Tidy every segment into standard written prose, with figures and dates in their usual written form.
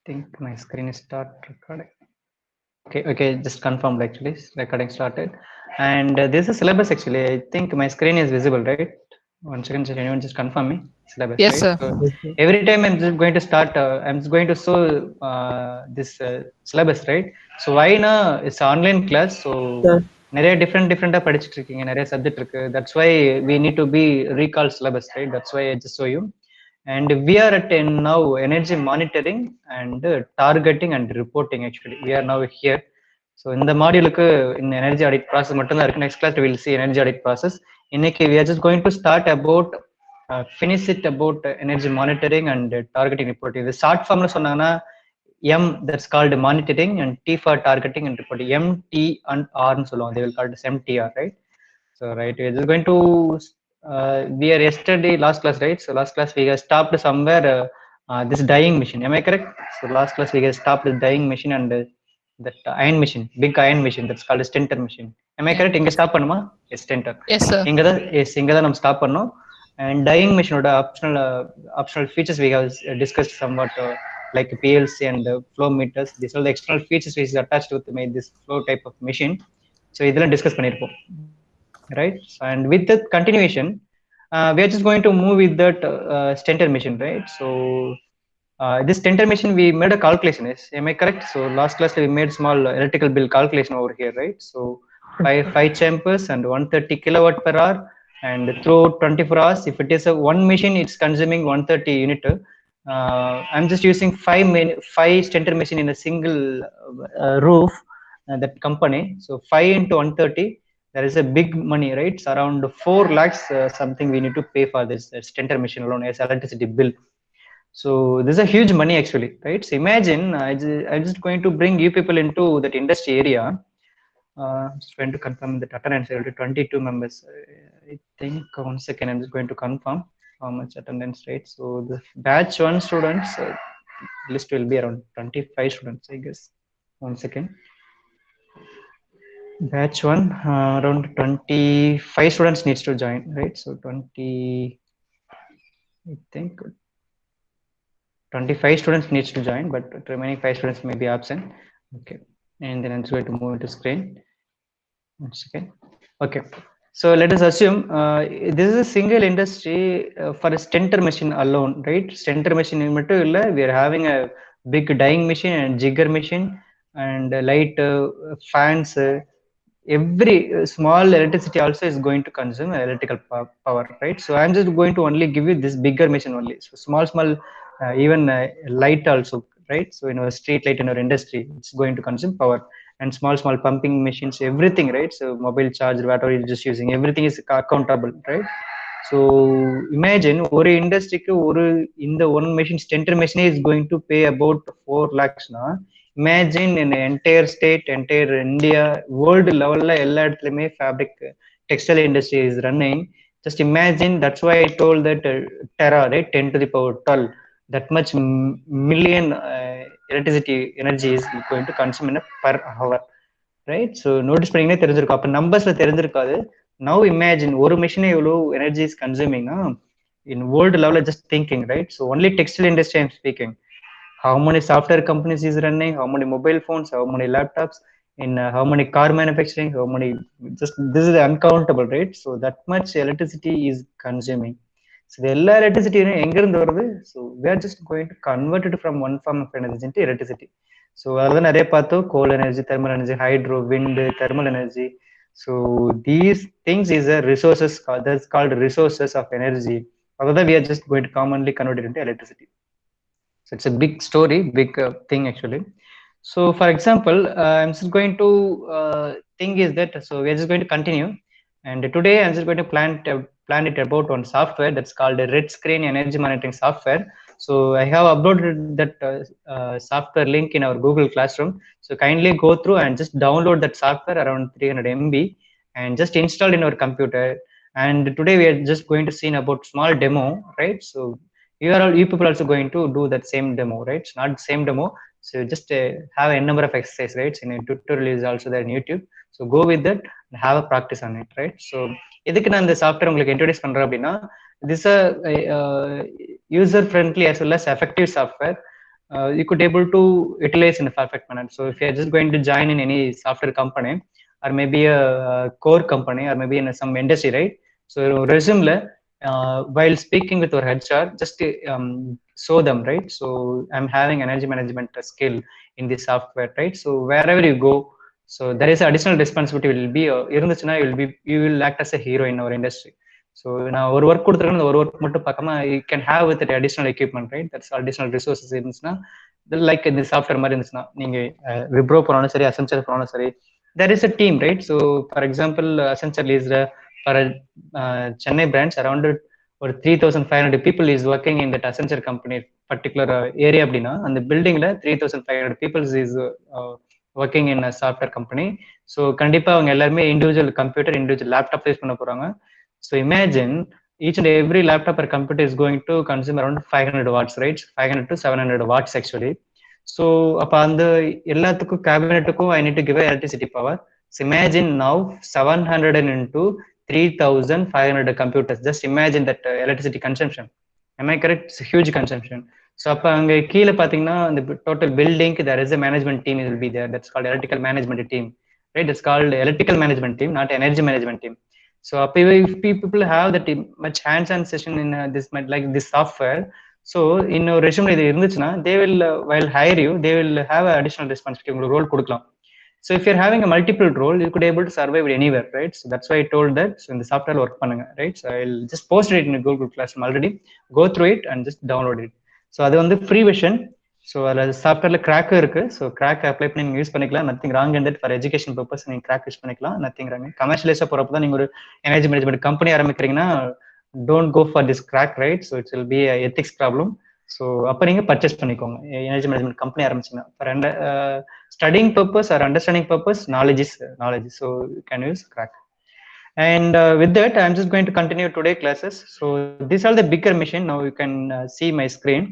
Think my screen is start recording. Okay, just confirmed actually. Recording started. And this is syllabus actually. I think my screen is visible, right? One second, just anyone just confirm me. Syllabus, Yes, right? sir. So Yes, sir. every time I'm just going to start, I'm just going to show this syllabus, right? So why now? It's online class, so Sir, நிறைய different படிச்சிட்டு இருக்கீங்க நிறைய subject இருக்கு. That's why we need to be recall syllabus, right? That's why I just show you. And we are at now energy monitoring and targeting and reporting. Actually we are now here. So in the module in energy audit process மட்டும் தான் இருக்கு. Next class we will see energy audit process. இன்னைக்கு we are just going to start about finish it about energy monitoring and targeting reporting. The short form சொன்னாங்கன்னா M, that's called monitoring, and T for targeting and reporting. M, T and R ன்னு சொல்லுவாங்க. They will call it MTR, right? So right, we are just going to we are yesterday last class, right? So last class we have stopped somewhere this dyeing machine. Am I correct? So last class we have stopped the dyeing machine and that iron machine, big iron machine, that's called a stenter machine. Am I Yeah. correct? இங்க stop பண்ணுமா? Yes, stenter. Yes, sir. இங்க தான் நம்ம stop பண்ணோம். And dyeing machine ஓட optional features we have discussed somewhat like PLC and flow meters. These are the external features which is attached with this flow type of machine. So இதெல்லாம் discuss பண்ணியிருப்போம், right? And with the continuation, we are just going to move with that stenter machine, right? So this stenter machine we made a calculation, is am I correct? So last class we made small electrical bill calculation over here, right? So five chambers and 130 kilowatt per hour, and through 24 hours, if it is a one machine, it's consuming 130 unit. I'm just using five stenter machine in a single roof, that company. So 5 into 130, there is a big money, right? It's around 4 lakhs something we need to pay for this stenter machine alone as electricity bill. So this is a huge money actually, right? So imagine I'm just going to bring you people into that industry area. Just trying to confirm the attendance. 22 members. I think 1 second. I'm just going to confirm how much attendance, right? So the batch one students list will be around 25 students, I guess. 1 second. Batch one, around 25 students needs to join, right? So 20, I think 25 students needs to join, but remaining 5 students may be absent. Okay, and then I'm just going to move into screen. 1 second. Okay, so let us assume this is a single industry for a stenter machine alone, right? Stenter machine மட்டும் இல்ல, we are having a big dyeing machine and jigger machine and light fans. Every small electricity also is going to consume electrical power, right? So I'm just going to only give you this bigger machine only. So small even light also, right? So in our street light in our industry, it's going to consume power. And small pumping machines, everything, right? So mobile charger, whatever you're just using, everything is accountable, right? So imagine ஒரு இண்டஸ்ட்ரிக்கு இந்த one machine stenter machine is going to pay about 4 lakhs na. Imagine in entire state, entire India, world level எல்லா இடத்துலயுமே fabric textile industry is running. Just imagine, that's why I told that tera, right? 10 to the power 12, that much million electricity energy is going to consume in a per hour, right? So notice பண்ணீங்கன்னா தெரிஞ்சிருக்கும். அப்ப நம்பர்ஸ்ல தெரிஞ்சிருக்காது. Now imagine ஒரு machine எவ்வளவு energy is consuming in world level, just thinking, right? So only textile industry I'm speaking. How many software companies is running, how many mobile phones, how many laptops, in how many car manufacturing, how many, just this is uncountable, right? So that much electricity is consuming. So the electricity எங்க இருந்து வருது? So we are just going to convert it from one form of energy into electricity. So அதான் நிறைய பார்த்தோம், coal energy, thermal energy, hydro, wind, thermal energy. So these things is a resources, that's called resources of energy. Other we are just going to commonly convert it into electricity. So it's a big story, big thing actually. So for example, I'm just going to think is that, so we're just going to continue, and today I'm just going to plan it about one software that's called a RETScreen energy monitoring software. So I have uploaded that software link in our Google Classroom. So kindly go through and just download that software around 300 MB and just install in our computer. And today we are just going to see about small demo, right? So you people also going to do that same demo, right? It's not the same demo. So just have a number of exercise, right? In a tutorial is also there in YouTube. So go with that and have a practice on it, right? So எதுக்கு நான் இந்த software உங்களுக்கு introduce பண்றேன் அப்படின்னா, this is a user friendly as well as effective software. you could able to utilize in a perfect manner. So if you're just going to join in any software company or maybe a core company or maybe in some industry, right? So resume while speaking with your HR, just show them, right? So I'm having energy management skill in this software, right? So wherever you go, so there is additional responsibility will be இருந்துச்சுன்னா you will act as a hero in our industry. So நான் ஒரு work கொடுத்துருக்கேன், அந்த ஒரு work மட்டும் பார்க்காம you can have with additional equipment, right? That's additional resources இருந்துச்சுன்னா, like இந்த சாஃப்ட்வேர் மாதிரி இருந்துச்சுன்னா, நீங்க விப்ரோ போனாலும் சரி, அசென்சர் போனாலும் சரி, there is a team, right? So for example, Accenture is for Chennai branch around ஒரு 3,500 people is working in that Accenture company particular area அப்படின்னா, அந்த பில்டிங்ல 3,500 people is working in a software company. So கண்டிப்பா அவங்க எல்லாருமே individual computer, individual laptop use பண்ண போறாங்க. So imagine each and every laptop or computer is going to consume around 500 watts, right? 500 to 700 watts actually. So upon the எல்லாத்துக்கும் கேபினெட்டுக்கும் I need to give a electricity power. So imagine now 700 into 3,500 computers. Just imagine that electricity consumption. Am I correct? It's a huge consumption. So அப்ப அங்க கீழே பாத்தீங்கன்னா அந்த total building there is a management team will be there. That's called electrical management team, right? It's called electrical management team, not energy management team. So if people have that much hands-on session in this like this software, so in your resume இது இருந்துச்சுன்னா they will while hire you they will have an additional responsibility, உங்களுக்கு role கொடுக்கலாம். So if you're having a multiple role, you could able to survive anywhere, right? So that's why I told that. So in the software work பண்ணுங்க, right? So I'll just post it in a Google Classroom already. Go through it and just download it. So அது வந்து free version. So அதில் சாஃப்ட்வேர்ல கிராக்கும் இருக்கு. So crack apply பண்ணி நீங்கள் use பண்ணிக்கலாம். Nothing wrong and for education purpose நீங்கள் crack use பண்ணிக்கலாம். Nothing wrong. கமர்ஷியலைஸாக போகிறப்ப தான் நீங்கள் ஒரு எனர்ஜி மேனேஜ்மெண்ட் கம்பெனி ஆரம்பிக்கிறீங்கன்னா don't go for this crack, right? So it's will be ethics problem. So அப்போ நீங்கள் பர்ச்சேஸ் பண்ணிக்கோங்க எனர்ஜி மேனேஜ்மெண்ட் கம்பெனி ஆரம்பிச்சிங்கன்னா. For studying purpose or understanding purpose, knowledge is knowledge. So you can use crack. And with that, I'm just going to continue today classes. So these are the bigger machine. Now you can see my screen.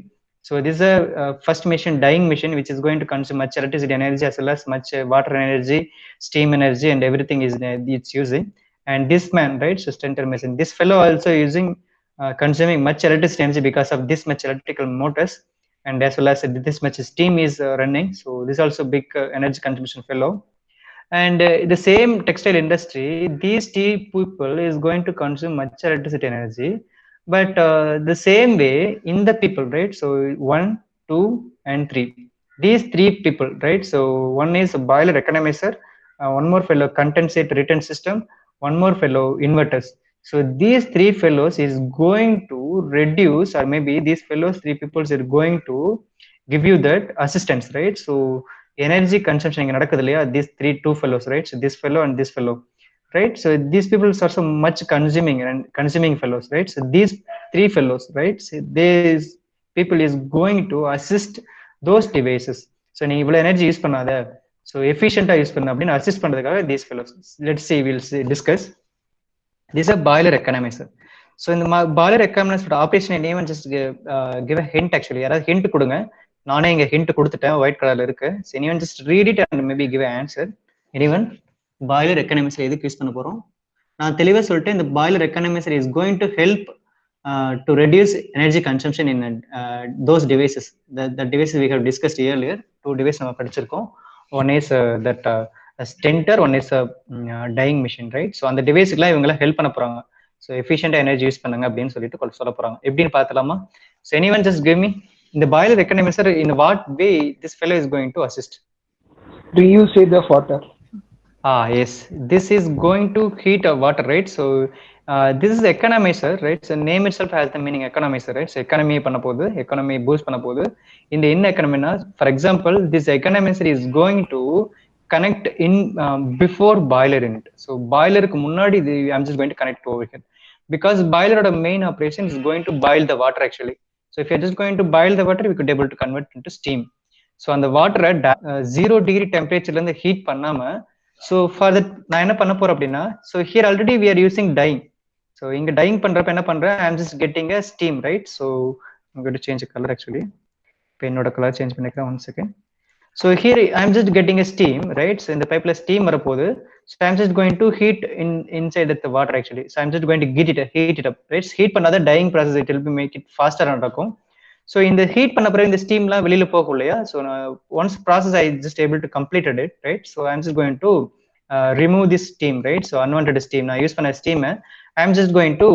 So this is a first machine, dyeing machine, which is going to consume much electricity energy as well as much water energy, steam energy, and everything is it's using. And this man, right, so Stenter machine, this fellow also using consuming much electricity energy because of this much electrical motors, and as well as this much steam is running. So this is also big energy consumption fellow. And the same textile industry, these tea people is going to consume much electricity energy, but the same way in the people, right? So 1, 2, and 3, these 3 people, right? So one is a boiler economizer, one more fellow condensate return system, one more fellow inverters. So these 3 fellows is going to reduce, or maybe these fellows 3 people are going to give you that assistance, right? So energy consumption இங்க நடக்குது இல்லையா, these 2 fellows, right? So this fellow and this fellow, right? So these people are so much consuming fellows, right? So these 3 fellows, right? So these people is going to assist those devices. So நீ இவ்வளவு energy use பண்ணாத, so efficientா use பண்ண அப்படின்னு assist பண்றதுக்காக these fellows. Let's see, we'll discuss. This is a boiler economizer. So in the boiler economizer operation name, just give a hint actually. யாராவது hint கொடுங்க. நானே இங்க ஹிண்ட் கொடுத்துட்டேன், ஒயிட் கலர்ல இருக்கு. So anyone just read it and maybe give an answer. Anyone? Boiler economizer எதுக்கு use பண்ண போறோம்? நான் தெளிவா சொல்லிட்டேன், இந்த boiler economizer is going to help to reduce energy consumption in those devices. The devices we have discussed earlier, 2 devices நம்ம படிச்சிருக்கோம். One is that stenter, one is dyeing machine, right? So அந்த டிவைஸ்க்குலாம் இவங்க ஹெல்ப் பண்ண போறாங்க. So efficient energy use பண்ணுங்க அப்படின்னு சொல்லிட்டு சொல்ல போறாங்க. எப்படின்னு பார்த்தலாமா? So anyone just give me in the boiler economizer, in what way this fellow is going to assist? Reuse the water. Yes, this is going to heat water, right? So this is economizer, right? So name itself has the meaning economizer, right? So economy பண்ண போகுது, economy boost பண்ண போகுது. இந்த என்ன economy-னா, for example, this economizer is going to connect in before boiler unit. So boiler க்கு முன்னாடி I'm just going to connect over here, because boiler main operation is going to boil the water actually. So if you're just going to boil the water, we could be able to convert into steam. So on the water 0 degree temperature la heat பண்ணாம, so for that நான் என்ன பண்ண போறேன் அப்படின்னா, so here already we are using dyeing. So இங்க dyeing பண்றப்ப என்ன பண்றேன், I'm just getting a steam, right? So I'm going to change the color actually. இப்போ என்னோட கலர் சேஞ்ச் பண்ணிக்கிறேன், 1 second. So here I'm just getting a steam, right? So in the pipeline steam வரப்போகுது. So I'm just going to heat inside the water actually. So I'm just going to heat it up, right? Heat பண்ணாத dyeing process, it will be make it faster நடக்கும். So இந்த heat பண்ண பிறகு இந்த ஸ்டீம்லாம் வெளியில போகும் இல்லையா? ஸோ நான் once process I just able to completed it, right? So I'm just going to remove this steam, right? So unwanted steam நான் யூஸ் பண்ண ஸ்டீமை I'm just going to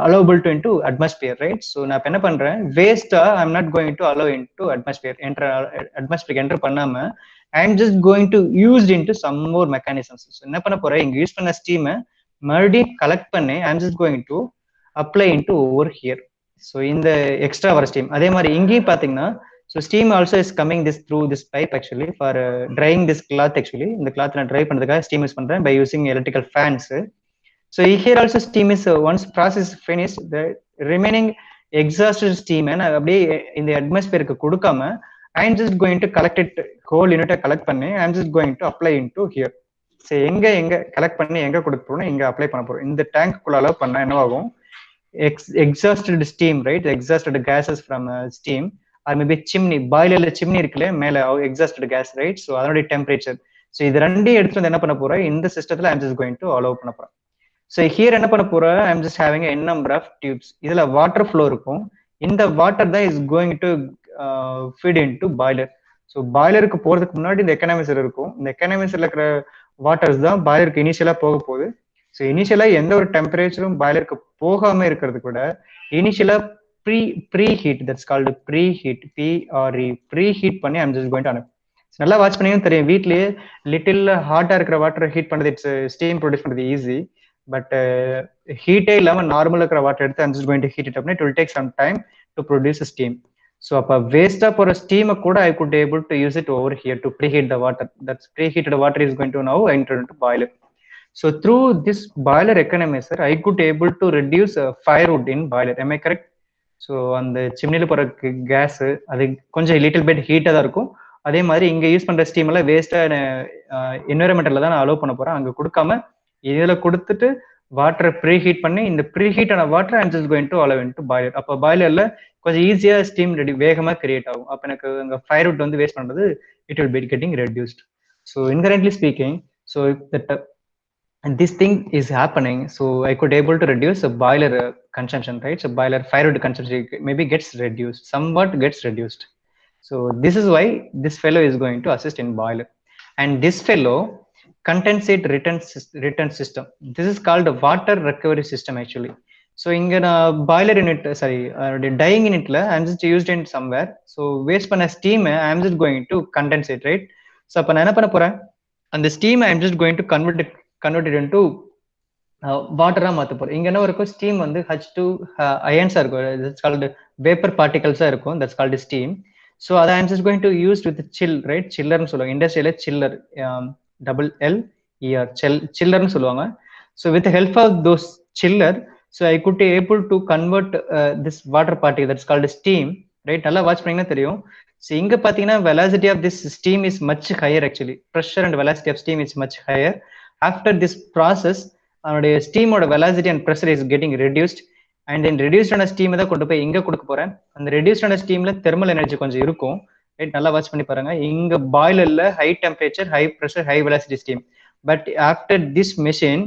allowable to into atmosphere, right? So நான் இப்ப என்ன பண்றேன், waste I'm not going to allow into atmosphere, enter atmosphere enter பண்ணாம I'm just going to use into some more mechanisms. So என்ன பண்ண போறேன், இங்க use பண்ண ஸ்டீம் மறுபடியும் கலெக்ட் பண்ணி I'm just going to apply into over here. So இந்த extra வர ஸ்டீம் அதே மாதிரி இங்கேயும் பாத்தீங்கன்னா, so steam also is coming this through this pipe actually for drying this cloth. Actually இந்த cloth நான் dry பண்றதுக்காக steam யூஸ் பண்றேன் by using electrical fans. So here also steam is once process finished, the remaining exhausted steam and அப்படியே இந்த atmosphere கொடுக்காம I'm just going to collect it, whole unit collect பண்ணி I'm just going to apply into here. So எங்க collect பண்ணி எங்க கொடுக்க போறோம், இங்க அப்ளை பண்ண போறோம். இந்த டேங்க் குள்ள அலோவ் பண்ணா என்ன ஆகும், exhausted steam, right? Exhausted gases from steam or maybe chimney, boiler chimney இருக்குல்ல மேல exhausted gas, right? So அதனுடைய temperature. So இது ரெண்டையும் எடுத்து வந்து என்ன பண்ண போறோம், இந்த சிஸ்டத்துல I'm just going to allow பண்ண போறோம். ஸோ ஹியர் என்ன பண்ண போறேன், I'm just having n number of tubes. இதுல வாட்டர் ஃப்ளோ இருக்கும். இந்த வாட்டர் தான் is going to feed into boiler. ஸோ பாய்லருக்கு போறதுக்கு முன்னாடி இந்த எக்கனாமிசர் இருக்கும். இந்த எக்கனாமிசர்ல இருக்கிற வாட்டர்ஸ் தான் பாய்லருக்கு இனிஷியலா போக போகுது. ஸோ இனிஷியலா எந்த ஒரு டெம்பரேச்சரும் பாய்லருக்கு போகாம இருக்கிறது கூட இனிஷியலா pre heat, that's called pre heat, P R E, pre heat பண்ணி ஐம் ஜஸ்ட் கோயிங் டு அனுப்பு. நல்லா வாட்ச் பண்ணியும் தெரியும், வீட்லயே லிட்டில் ஹாட்டா இருக்கிற வாட்டர் ஹீட் பண்ணது, இட்ஸ் ஸ்டீம் ப்ரொடியூஸ் பண்றது ஈஸி. பட் ஹீட்டே இல்லாம நார்மலா இருக்கிற வாட்டர் எடுத்து I'm just going to heat it up, it will take some time to produce a steam. So அப்ப வேஸ்டா போற ஸ்டீமை கூட I could able to use it over here to preheat the water. That's preheated water is going to now enter into boiler. So through this boiler economizer I could able to reduce firewood in boiler. Am I correct? So அந்த சிம்னில போற case அது கொஞ்சம் little bit ஹீட்டா தான் இருக்கும். அதே மாதிரி இங்க use பண்ற ஸ்டீம் எல்லாம் வேஸ்டா என்வரன்மெண்ட்ல தான் நான் அலோவ் பண்ண போறேன். அங்க கொடுக்காம இதுல கொடுத்துட்டு வாட்டரை ப்ரீ ஹீட் பண்ணி இந்த ப்ரீ ஹீட் ஆன water I'm just going to allow into boiler. அப்போ பாய்லர்ல கொஞ்சம் ஈஸியா ஸ்டீம் ரெடி வேகமா கிரியேட் ஆகும். அப்போ எனக்கு அங்க ஃபயர்வுட் வந்து வேஸ்ட் பண்றது it will be getting reduced. So concurrently speaking, so this thing is happening, so I could able to reduce the boiler consumption, right? So boiler firewood consumption maybe gets reduced, somewhat gets reduced. So this is why this fellow is going to assist in boiler. And this fellow condensate return system, this is called a water recovery system actually. So inga na boiler unit, sorry, dyeing unit la I'm just used in somewhere, so waste panna steam I'm just going to condensate, right? So appa na enna panna poren, and the steam I'm just going to convert it into வாட்டரா மாத்த போறோம். இங்க என்ன இருக்கும், steam வந்து H2 அயன்ஸா இருக்கும், that's called vapour பார்ட்டிகல்ஸா இருக்கும், that's called steam. So அதை I'm just going to use with chill, right? சில்லர்னு சொல்லுவாங்க இண்டஸ்ட்ரியில, சில்லர் LLER சில்லர்னு சொல்லுவாங்க. So with help of those chiller, so I could able to convert this water particle that's called steam, right? நல்லா watch பண்ணீங்கன்னா தெரியும். So இங்க பாத்தீங்கன்னா velocity of this steam is much higher actually, pressure and velocity of steam is much higher. After this process அதனுடைய ஸ்டீமோட velocity and pressure is getting reduced, and then ரெடியூஸ்டான ஸ்டீமை தான் கொண்டு போய் இங்க கொடுக்க போறேன். அந்த ரெடியூஸ்டான ஸ்டீம்ல தெர்மல் எனர்ஜி கொஞ்சம் இருக்கும், ரைட்? நல்லா வாட்ச் பண்ணி பாருங்க. இங்க பாய்லர்ல high temperature, high pressure, high velocity steam. But after this machine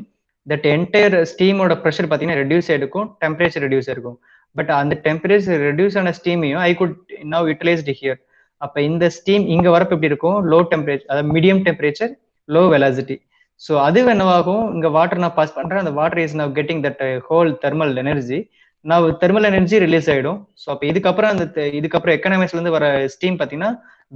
that entire ஸ்டீமோட ப்ரெஷர் பார்த்தீங்கன்னா ரெடியூஸ் ஆயிருக்கும், டெம்பரேச்சர் ரெடியூஸ் ஆயிருக்கும். பட் அந்த டெம்பரேச்சர் ரெடியூஸ் ஆன ஸ்டீமையும் I could now utilised here. அப்ப இந்த ஸ்டீம் இங்க வரப்ப எப்படி இருக்கும், லோ டெம்பரேச்சர், அதாவது medium temperature, low velocity. So அது என்னவாகும், இங்க வாட்டர் நான் பாஸ் பண்றேன், அந்த water is now getting that whole thermal energy, நான் தெர்மல் எனர்ஜி ரிலீஸ் ஆயிடும். ஸோ அப்போ இதுக்கப்புறம் எக்கனாமிக்ஸ்ல இருந்து வர ஸ்டீம் பார்த்தீங்கன்னா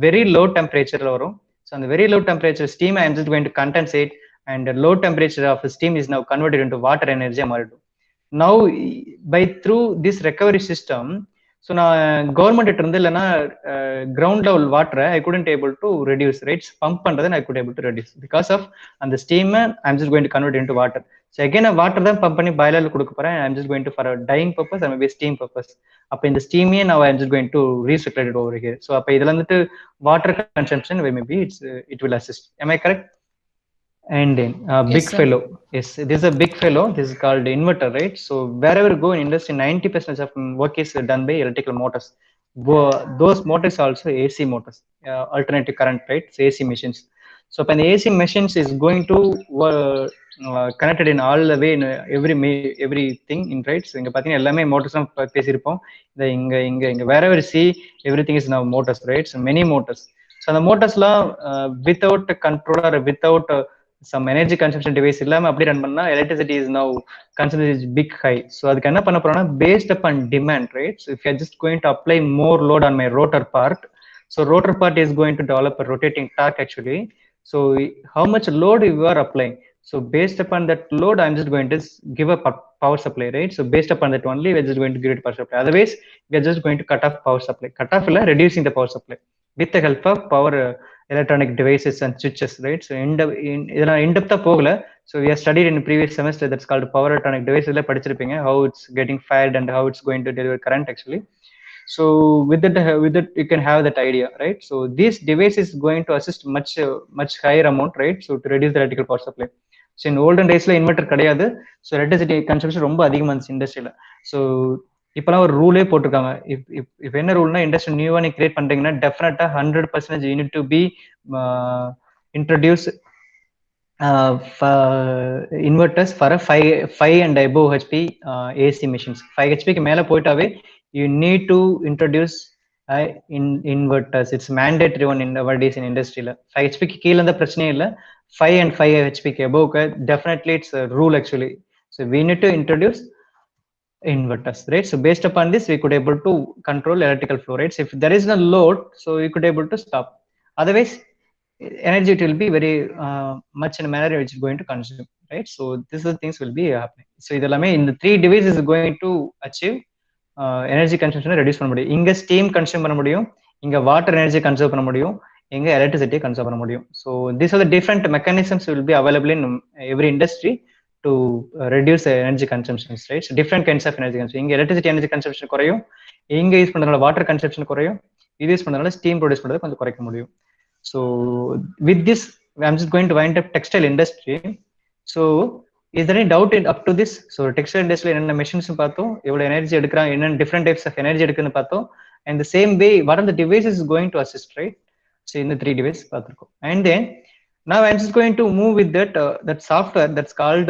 வெரி லோ டெம்பரேச்சர்ல வரும். ஸோ அந்த very low temperature steam I am just going to condensate, and low temperature of steam is now converted into water எனர்ஜியா மாறிடும். Now by through this recovery system, so நான் government கிட்ட இருந்து இல்லைன்னா ground level வாட்டரை I couldn't able to reduce, rights? Pump பண்றதை I could able to reduce because of அந்த steam I'm just going to convert into water. So again water தான் pump பண்ணி பாய்லர்ல கொடுக்க போறேன், I'm just going to for dyeing purpose and maybe steam purpose. அப்போ இந்த ஸ்டீமே நான் I'm just going to recirculate it over here. So அப்போ இதுல வந்துட்டு water consumption maybe it will assist. am I correct? And then big sir. fellow, yes, this is a big fellow, this is called inverter, right? So wherever you go in industry, 90% of work is done by electrical motors. Those motors also AC motors, alternative current, right? So AC machines. So when the AC machines is going to connected in all the way in everything in, right? So இங்க பாத்தீங்கன்னா எல்லாமே motors தான் பேசியிருப்போம். இங்க wherever you see everything is now motors, right? So many motors. So அந்த மோட்டர்ஸ்லாம் without controller, without some energy consumption device இல்லாம அப்படி run பண்ணா electricity is now consumption is big high. So அதுக்கு என்ன பண்ண போறோம்னா based upon demand, right? So if you are just going to apply more load on my rotor part, so rotor part is going to develop a rotating torque actually. So how much load you are applying, so based upon that load I'm just going to give a power supply, right? So based upon that only we're just going to give it power supply, otherwise we're just going to cut off power supply, cut off illa reducing the power supply with the help of power electronic devices and switches, right? So in depth pogala, so we have studied in the previous semester, that's called power electronic devices la padichirupinga, how it's getting fired and how it's going to deliver current actually. So with that you can have that idea, right? So this device is going to assist much higher amount, right? So to reduce the electrical power supply. So in olden days la inverter கிடையாது, so electricity consumption ரொம்ப அதிகமா இருந்துச்சு இண்டஸ்ட்ரியில. So இப்பெல்லாம் ஒரு ரூலே போட்டிருக்காங்க, if என்ன ரூல்னா industry நியூவா நீ கிரியேட் பண்றீங்கன்னா டெஃபினட்டா 100% unit to be introduce inverters for a 5 and above HP AC machines. 5 HP க்கு மேல போயிட்டாவே you need to introduce inverters. It's mandatory one in nowadays in industry. 5 HP க்கு கீழ இருந்தா பிரச்சனையே இல்ல, 5 and 5 HP க்கு above definitely it's a rule actually. So we need to introduce inverters, right? So based upon this we could able to control electrical flow, right? So if there is no load, so we could able to stop, otherwise energy it will be very much in a manner which is going to consume, right? So this is the things will be happening. So idellame in the three devices is going to achieve energy consumption reduce பண்ண முடியும். இங்க steam consume பண்ண முடியும், இங்க water energy consume பண்ண முடியும், இங்க electricity consume பண்ண முடியும். So these are the different mechanisms will be available in every industry to reduce energy consumption, right? So different kinds of energy consumption. இங்க electricity energy consumption குறையும், இங்க use பண்றதுனால water consumption குறையும், இது use பண்றதுனால steam produce பண்றது கொஞ்சம் குறைக்க முடியும். So with this I'm just going to wind up textile industry. So is there any doubt up to this? So textile industry என்னென்ன machines பார்த்தோம், எவ்வளவு எனர்ஜி எடுக்கிறாங்க, என்னென்ன different types of energy எடுக்குன்னு பார்த்தோம், and the same way what are the devices going to assist, right? So in the three devices பார்த்திருக்கோம். And then now I'm just going to move with that software that's called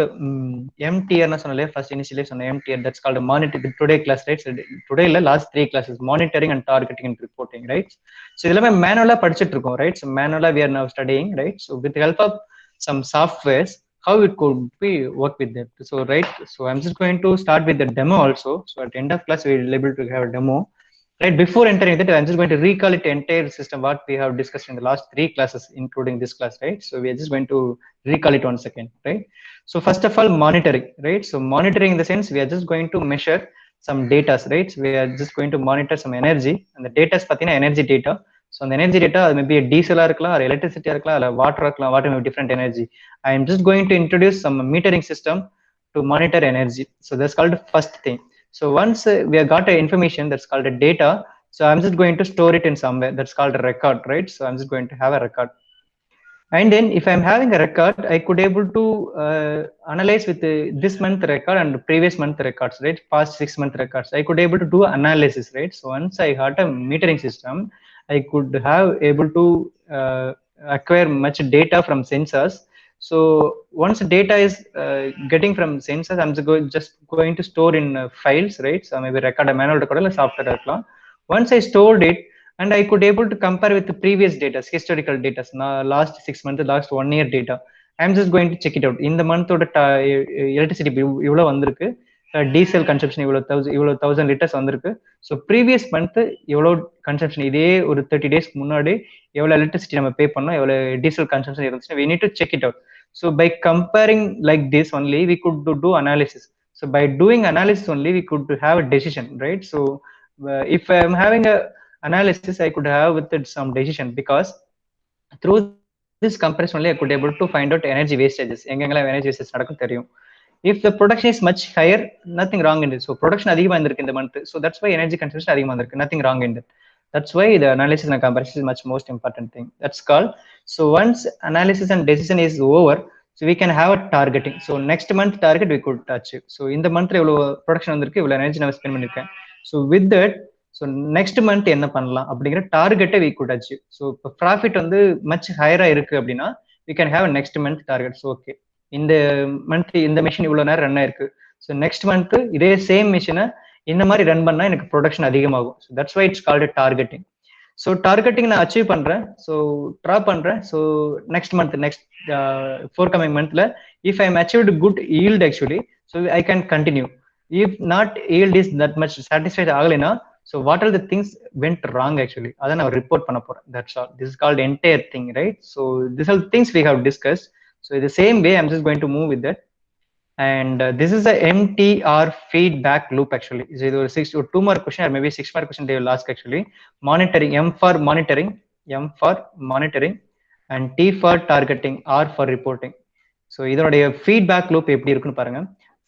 MTR na sonale first initially sonna MTR, that's called monitor today class, right? So today illa last three classes monitoring and targeting and reporting, right? So idellame manual ah padichittu irukom, right? So manual we are now studying, right? So with the help of some softwares how it could be work with that. So right, so I'm just going to start with the demo also. So at the end of class we will be able to have a demo. Right, before entering that, I'm just going to recall it entire system what we have discussed in the last three classes, including this class, right? So we are just going to recall it once again, right? So first of all, monitoring, right? So monitoring in the sense we are just going to measure some data, right? So we are just going to monitor some energy, and the data is pathina energy data. So the energy data maybe a diesel or electricity or water or water may be different energy. I am just going to introduce some metering system to monitor energy. So that's called the first thing. So once we have got a information that's called a data, so I'm just going to store it in somewhere, that's called a record, right? So I'm just going to have a record. And then if I'm having a record, I could able to analyze with this month record and previous month records, right? Past 6 month records. I could able to do analysis, right? So once I had a metering system, I could have able to acquire much data from sensors. So once data is getting from sensors, I'm just going to store in files, right? So maybe record a manual record or software. Once I stored it, and I could able to compare with the previous data, historical data, last 6 months, last 1 year data. I'm just going to check it out. In the month of electricity இவ்வளோ வந்திருக்கு, diesel consumption இவ்வளோ 1000 liters வந்திருக்கு. So previous month இவ்வளோ consumption, இதே ஒரு 30 days முன்னாடி எவ்வளோ electricity நம்ம pay பண்ணோம், எவ்வளோ diesel consumption இருந்துச்சு, we need to check it out. So by comparing like this only we could do analysis. So by doing analysis only we could have a decision, right? So if I'm having a analysis, I could have with it some decision, because through this comparison only I could able to find out energy wastages, engengala energy wastage nadakkum theriyum. If the production is much higher, nothing wrong in it. So production adhigama irundhirukku in the month, so that's why energy consumption adhigama irundhirukku, nothing wrong in it. That's why the analysis and comparison is much most important thing, that's called. So once analysis and decision is over, so we can have a targeting. So next month target we could achieve. So in the month evlo production vandirukku, evlo energy na spend பண்ணிருக்கேன், so with that, so next month என்ன பண்ணலாம் அப்படிங்கிற டார்கெட்டை we could achieve. So இப்போ profit வந்து much ஹையரா இருக்கு அப்படின்னா we can have a next month target. So okay, இந்த மந்த் இந்த மிஷின் இவ்வளவு நேரம் ரன் ஆயிருக்கு, ஸோ நெக்ஸ்ட் மந்த் இதே சேம் மிஷினை இந்த மாதிரி ரன் பண்ணா எனக்கு ப்ரொடக்ஷன் அதிகமாகும். So that's why it's called targeting. So targeting நான் அச்சீவ் பண்றேன், ஸோ ட்ரா பண்றேன். ஸோ நெக்ஸ்ட் ஃபோர் கமிங் மந்த்ல if I am achieved good yield actually, so I can continue. If not yield is that much satisfied ஆகலைன்னா, so what are the things went wrong actually, அதை நான் report பண்ண போறேன். That's all. This is called entire thing, right? So this all things we have discuss. So இந்த same way I'm just going to move with that. And this is a MTR feedback loop actually. So இது ஒரு 6 or 2 mark question or maybe 6 mark question they will ask actually. Monitoring, M for monitoring, M for monitoring, and T for targeting, R for reporting. So இதனுடைய feedback loop எப்படி இருக்குன்னு பாருங்க.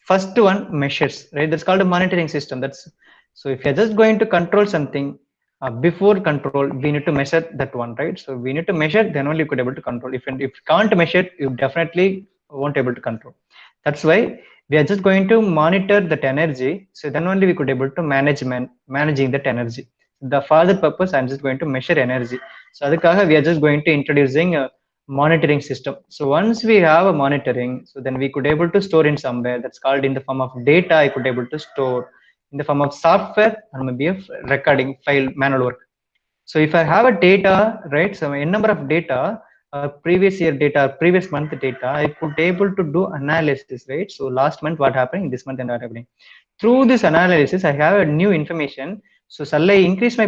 First one, measures, right? That's called a monitoring system. That's so if you're just going to control something, before control we need to measure that one, right? So we need to measure, then only you could able to control. If you can't measure, you definitely won't able to control. That's why we are just going to monitor that energy, so then only we could able to managing that energy. The further purpose, I'm just going to measure energy. So adukkaga we are just going to introducing a monitoring system. So once we have a monitoring, so then we could able to store in somewhere. That's called in the form of data. I could able to store in the form of software and maybe a recording file, manual work. So if I have a data, right, so a number of data, previous year data, previous month data, I could able to do analysis, right? So last month what happened, this month and what happening. Through this analysis, I have a new information. So shall I increase my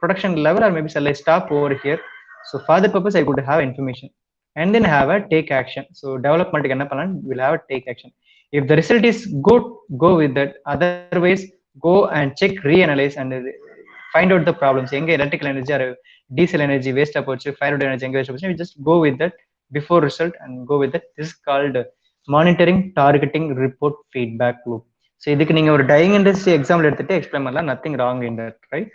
production level, or maybe shall I stop over here? So for that purpose, I could have information and then have a take action. So development will have a take action. If the result is good, go with that. Otherwise, go and check, reanalyze, and find out the problems. Enga electrical energy or diesel energy waste approach, fire energy engage approach, we just go with that before result and go with that. This is called monitoring, targeting, report, feedback loop. So இதுக்கு நீங்க ஒரு dyeing industry example எடுத்துட்டு explain பண்ணலாம். Nothing wrong in that, right?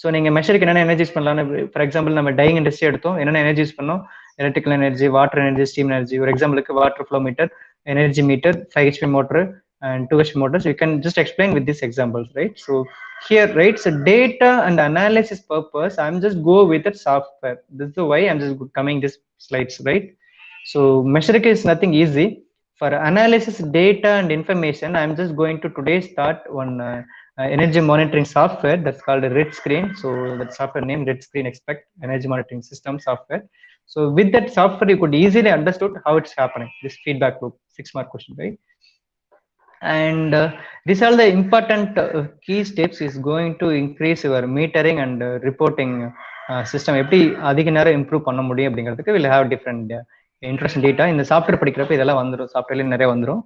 So நீங்க மெஷருக்கு என்னென்ன energy use பண்ணலாம். For example நம்ம dyeing industry எடுத்தோம், என்னென்ன எனர்ஜி யூஸ் பண்ணோம்? Electrical energy, water energy, steam energy. ஒரு எக்ஸாம்பிளுக்கு water flow metre, energy metre, 5 HP motor and 2 HP motors. You can just explain with these examples, right? So here, right, so data and analysis purpose, I'm just go with the software. This is the why I'm just coming this slides, right? So measuring is nothing easy. For analysis data and information, I'm just going to today start one energy monitoring software that's called RETScreen. So that software name RETScreen, expect energy monitoring system software. So with that software, you could easily understood how it's happening, this feedback loop. 6 mark question, right? And these are the important key steps is going to increase your metering and reporting system. எப்படி அதிக நேரம் improve பண்ண முடியும் அப்படிங்கிறதுக்கு will have different interesting data. இந்த software படிக்கிறப்ப இதெல்லாம் வந்துடும், சாஃப்ட்வேர்ல நிறைய வந்துடும்.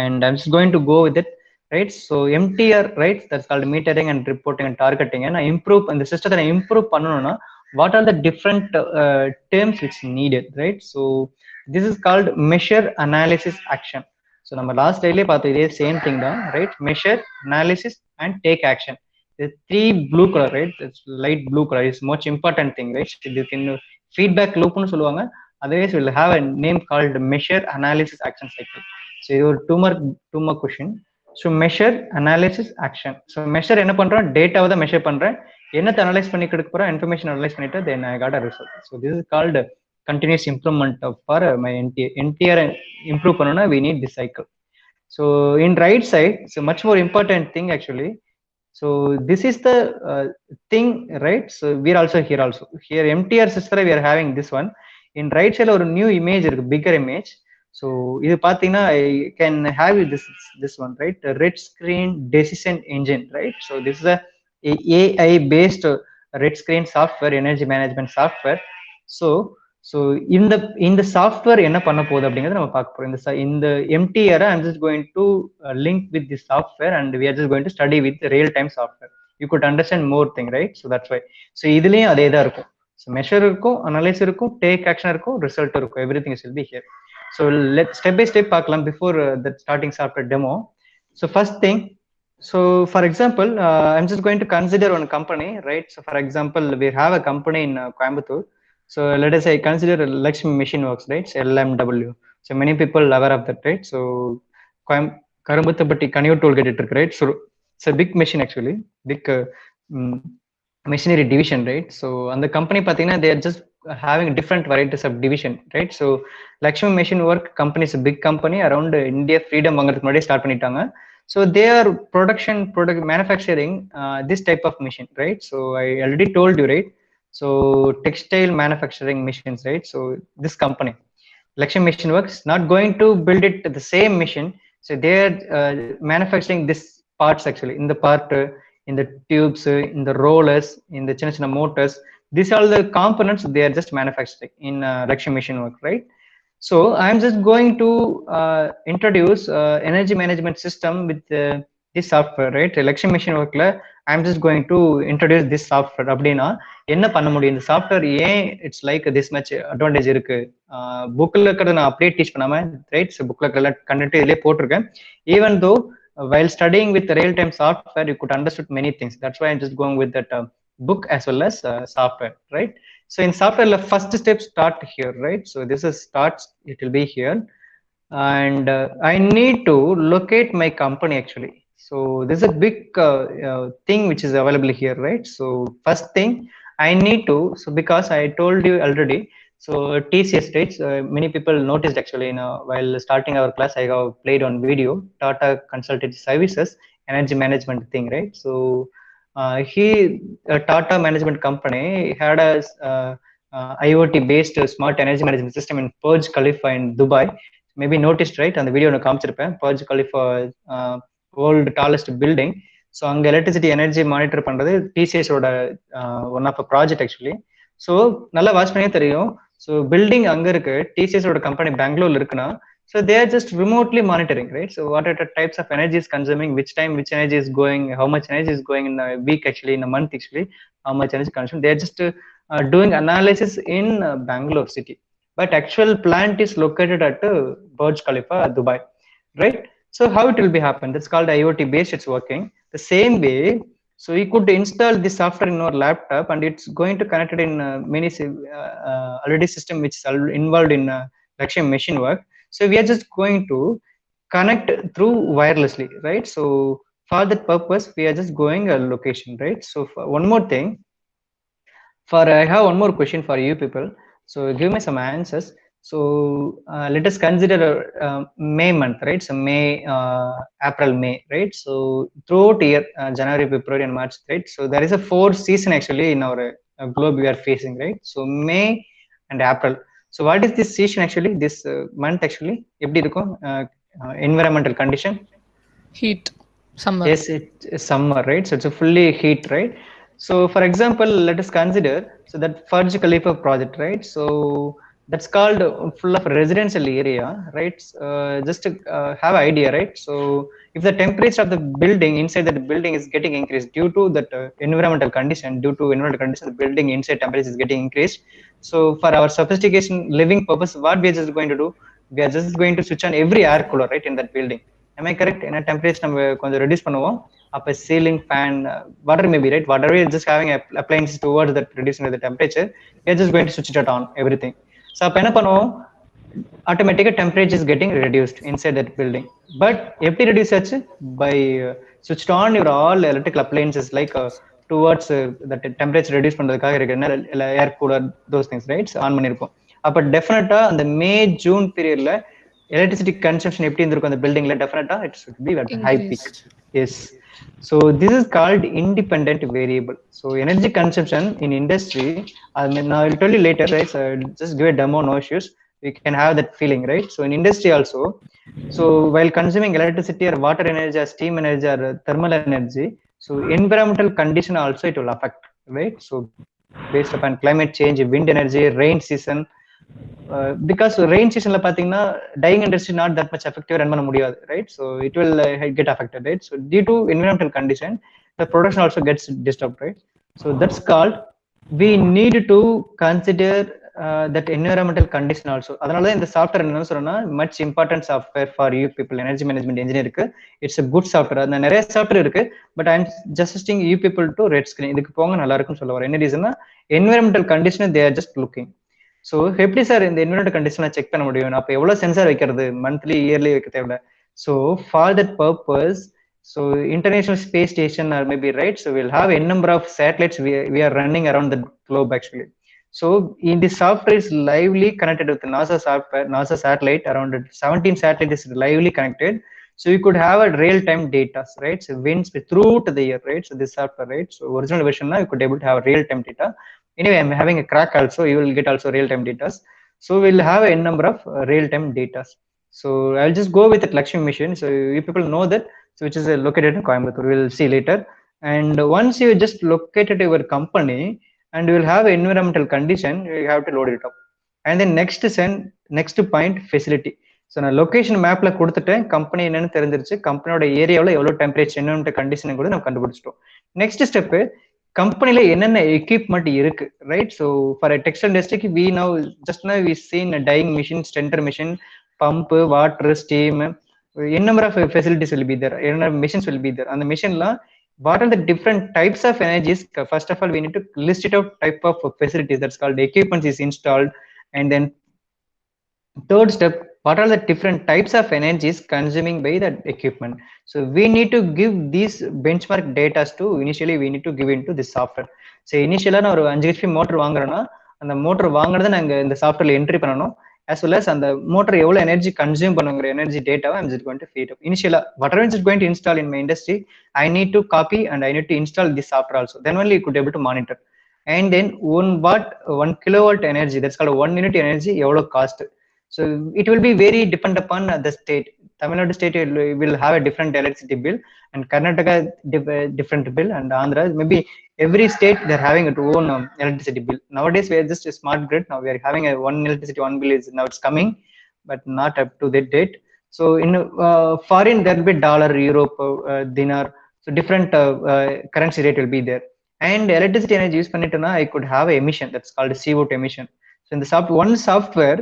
And I'm just going to go with it, right? So MTR, right, that's called metering and reporting and targeting. And I improve and the system that I improve பண்ணனும்னா what are the different terms which needed, right? So this is called measure, analysis, action. So நம்ம last ஸ்லைட்லயே பார்த்தோம், இதே same thing தான், right? Measure, analysis and take action. The 3 blue color, right? It's light blue color is much important thing, right? இதுக்கு இன்னும் feedback loop னு சொல்லுவாங்க. Otherwise will have a name called measure, analysis, action cycle. So இது ஒரு 2 mark question. So measure, analysis, action. So measure என்ன பண்றோம்? டேட்டாவை தான் மெஷர் பண்றேன். என்னத்தை அனலைஸ் பண்ணி கொடுக்க போறோம்? இன்ஃபர்மேஷன் அனலைஸ் பண்ணிட்டு then I got a result. So this is called continuous improvement for my NTR improve பண்ணனும்னா we need this cycle. So in right side, so much more important thing actually. So this is the thing, right? So we are also here MTR system we are having this one. In right side ஒரு new image இருக்கு, bigger image. So இது பாத்தீங்கன்னா I can have this one, right? The RETScreen decision engine, right? So this is a AI based RETScreen software, energy management software. So இந்த software என்ன பண்ண போகுது அப்படிங்கறத நம்ம பார்க்க போறோம். இந்த MTR I'm just going to link with this software and we are just going to study with real time software. You could understand more thing, right? So that's why. So இதுலயும் அதே தான் இருக்கும். So measure இருக்கும், analyze இருக்கும், take action இருக்கும், result இருக்கும். Everything will be here. So let's step by step பார்க்கலாம் before the starting software demo. So first thing, so for example, I'm just going to consider one company, right? So for example, we have a company in Coimbatore. So let us say consider Lakshmi Machine Works, right? So LMW. So many people are aware of that, right? So Karambuthapatti Kaniyur toll gate it, right? So it's a big machine actually, big machinery division, right? So and the company pathina they are just having different varieties of division, right? So Lakshmi Machine Work company is a big company around India freedom வாங்குறதுக்கு முன்னாடி start பண்ணிட்டாங்க. So they are product manufacturing this type of machine, right? So I already told you, right? So textile manufacturing machines, right? So this company Lakshmi Machine Works not going to build it the same machine. So they are manufacturing this parts actually in the part, in the tubes, in the rollers, in the chinna chinna motors. These are the components they are just manufacturing in Lakshmi Machine Work, right? So I'm just going to introduce energy management system with this software, right? Election machine workla I'm just going to introduce this software. அப்படின்னா என்ன பண்ண முடியும் இந்த software, ஏன் it's like this much advantage இருக்கு. புக்ல இருக்கிறத நான் அப்படியே டீச் பண்ணாம, ரைட், புக்ல இருக்கிற கண்டென்ட் இதுலயே போட்டிருக்கேன். Even though while studying with real time software you could understood many things. That's why I'm just going with that book as well as software, right? So in software the first step start here, right? So this is starts, it will be here, and I need to locate my company actually. So this is a big thing which is available here, right? So first thing I need to, so because I told you already, so TCS, right? Many people noticed actually, while starting our class I have played on video Tata Consultancy Services energy management thing, right? So he Tata management company had a IoT based smart energy management system in Burj Khalifa in Dubai. Maybe noticed, right? அந்த video நான் காமிச்சிருப்பேன். Burj Khalifa world tallest building. So அங்கே electricity energy monitor பண்றது டிசிஎஸோட one of a project actually. So நல்லா watch பண்ணியே தெரியும். So building அங்க இருக்கு, டிசிஎஸோட கம்பெனி பெங்களூர்ல இருக்குன்னா, so they are just remotely monitoring, right? So what are the types of energy is consuming, which time which energy is going, how much energy is going in a week actually, in a month actually, how much energy consumed. They are just doing analysis in Bangalore city, but actual plant is located at Burj Khalifa, Dubai, right? So how it will be happen? That's called IoT based. It's working the same way. So you could install this software in your laptop, and it's going to connect it in many already system which is involved in Lakshmi machine work. So we are just going to connect through wirelessly, right? So for that purpose we are just going a location, right? So for one more thing, for I have one more question for you people, so give me some answers. So let us consider May month, right? So May, April, May, right? So throughout year, January, February and March, right? So there is a 4 season actually in our globe we are facing, right? So May and April. So what is this season actually, this month actually எப்படி இருக்கும் environmental condition? Heat, summer. Yes, it is summer, right? So it's a fully heat, right? So for example, let us consider, so that Burj Khalifa project, right? So that's called full of residential area, right? Just to have idea, right? So if the temperature of the building inside that building is getting increased due to that environmental condition, the building inside temperature is getting increased. So for our sophistication living purpose, what we are just going to do, we are just going to switch on every air cooler, right, in that building. Am I correct? In a temperature நம்ம கொஞ்சம் reduce பண்ணுவோம். அப்ப ceiling fan, whatever may be, right? Whatever is just having appliances towards that reducing the temperature, we are just going to switch it on everything. So அப்ப என்ன பண்ணுவோம், automatically temperature is getting reduced inside that building. But எப்படி reduce ஆச்சு? By switched on your all electrical appliances like towards that temperature reduce பண்றதுக்காக இருக்கு air cooler, those things, right? So on பண்ணிருப்போம். அப்ப டெஃபினட்டா அந்த மே ஜூன் பீரியட்ல electricity consumption எப்படி இருந்திருக்கும் அந்த பில்டிங்ல, டெஃபினட்டா it should be at high peak. Yes. So this is called independent variable. So energy consumption in industry, I will tell you later, right? So just give a demo, no issues. We can have that feeling, right? So in industry also, so while consuming electricity or water energy or steam energy or thermal energy, so environmental condition also it will affect, right? So based upon climate change, wind energy, rain season, because rain season la pathina dyeing industry not that much effective run பண்ண முடியாது, right? So it will get affected, right? So due to environmental condition the production also gets disturbed, right? So that's called, we need to consider that environmental condition also. அதனால இந்த software என்ன சொல்றேன்னா much important software for you people, energy management engineer க்கு it's a good software. அது நிறைய software இருக்கு, but I'm suggesting you people to RETScreen. இதுக்கு போங்க, நல்லா இருக்கும்னு சொல்ல வரேன். என்ன ரீசன்னா environmental condition they are just looking. So எப்படி சார் இந்த என்விரான்மெண்ட் கண்டிஷனை செக் பண்ண முடியும்? அப்போ எவ்வளோ சென்சார் வைக்கிறது, மந்த்லி இயர்லி வைக்க தேவையில்ல. So for that purpose, so international space station are maybe, right? So will have an number of satellites we are running around the globe actually. So in the software is lively connected with NASA software, NASA satellite. Around 17 satellite is lively connected. So you could have a real-time data, right? So winds throughout the year, right? So this software, right? So original version now you could able to have real-time data. Anyway, I'm having a crack also. You will get also real-time data. So we'll have a n number of real-time data. So I'll just go with the Lakshmi mission. So you people know that, so which is located in Coimbatore. We'll see later. And once you just located your company, and you will have environmental condition, you have to load it up. And then next point facility. So நான் location மேப்ல கொடுத்துட்டேன், company என்னன்னு தெரிஞ்சிருச்சு, கம்பெனியோட ஏரியாவில் எவ்வளோ temperature என்னென்ன condition கூட நம்ம கண்டுபிடிச்சிட்டோம். நெக்ஸ்ட் ஸ்டெப்பு, கம்பெனில என்னென்ன எக்யூப்மெண்ட் இருக்கு, ரைட்? ஸோ ஃபார் டெக்ஸ்டைல் இண்டஸ்ட்ரிக்கு we now just now we seen dyeing machine, stenter machine, pump, water, steam, n number of facilities will be there, n number of machines will be there. அந்த மிஷின்லாம் what are the different types of energies? First of all, we need to list it out type of facilities, that's called equipment is installed. And then third step, what are the different types of energies consuming by that equipment? So we need to give these benchmark data to, initially we need to give into this software. So initially நான் ஒரு 5 HP motor வாங்குறேன்னா, அந்த motor வாங்குறத நாங்க இந்த சாஃப்ட்வேர்ல entry பண்ணணும், as well as அந்த motor எவ்வளவு energy consume பண்ணுங்கிற எனர்ஜி டேட்டாவை I'm just going to feed up. Initially, whatever is going to install in my industry, I need to copy and I need to install this software also. Then only you could be able to monitor. And then 1 kilowatt energy, that's called 1 unit energy, எவ்வளவு cost. So it will be very depend upon the state. Tamil Nadu state will have a different electricity bill, and Karnataka different bill, and Andhra maybe every state they're having its own electricity bill. Nowadays we are just a smart grid. Now we are having a one electricity one bill is now it's coming, but not up to that date. So in foreign there will be dollar, euro, dinar. So different currency rate will be there. And electricity energy use பண்ணிட்டோம்னா I could have a emission, that's called CO2 emission. So in the one software,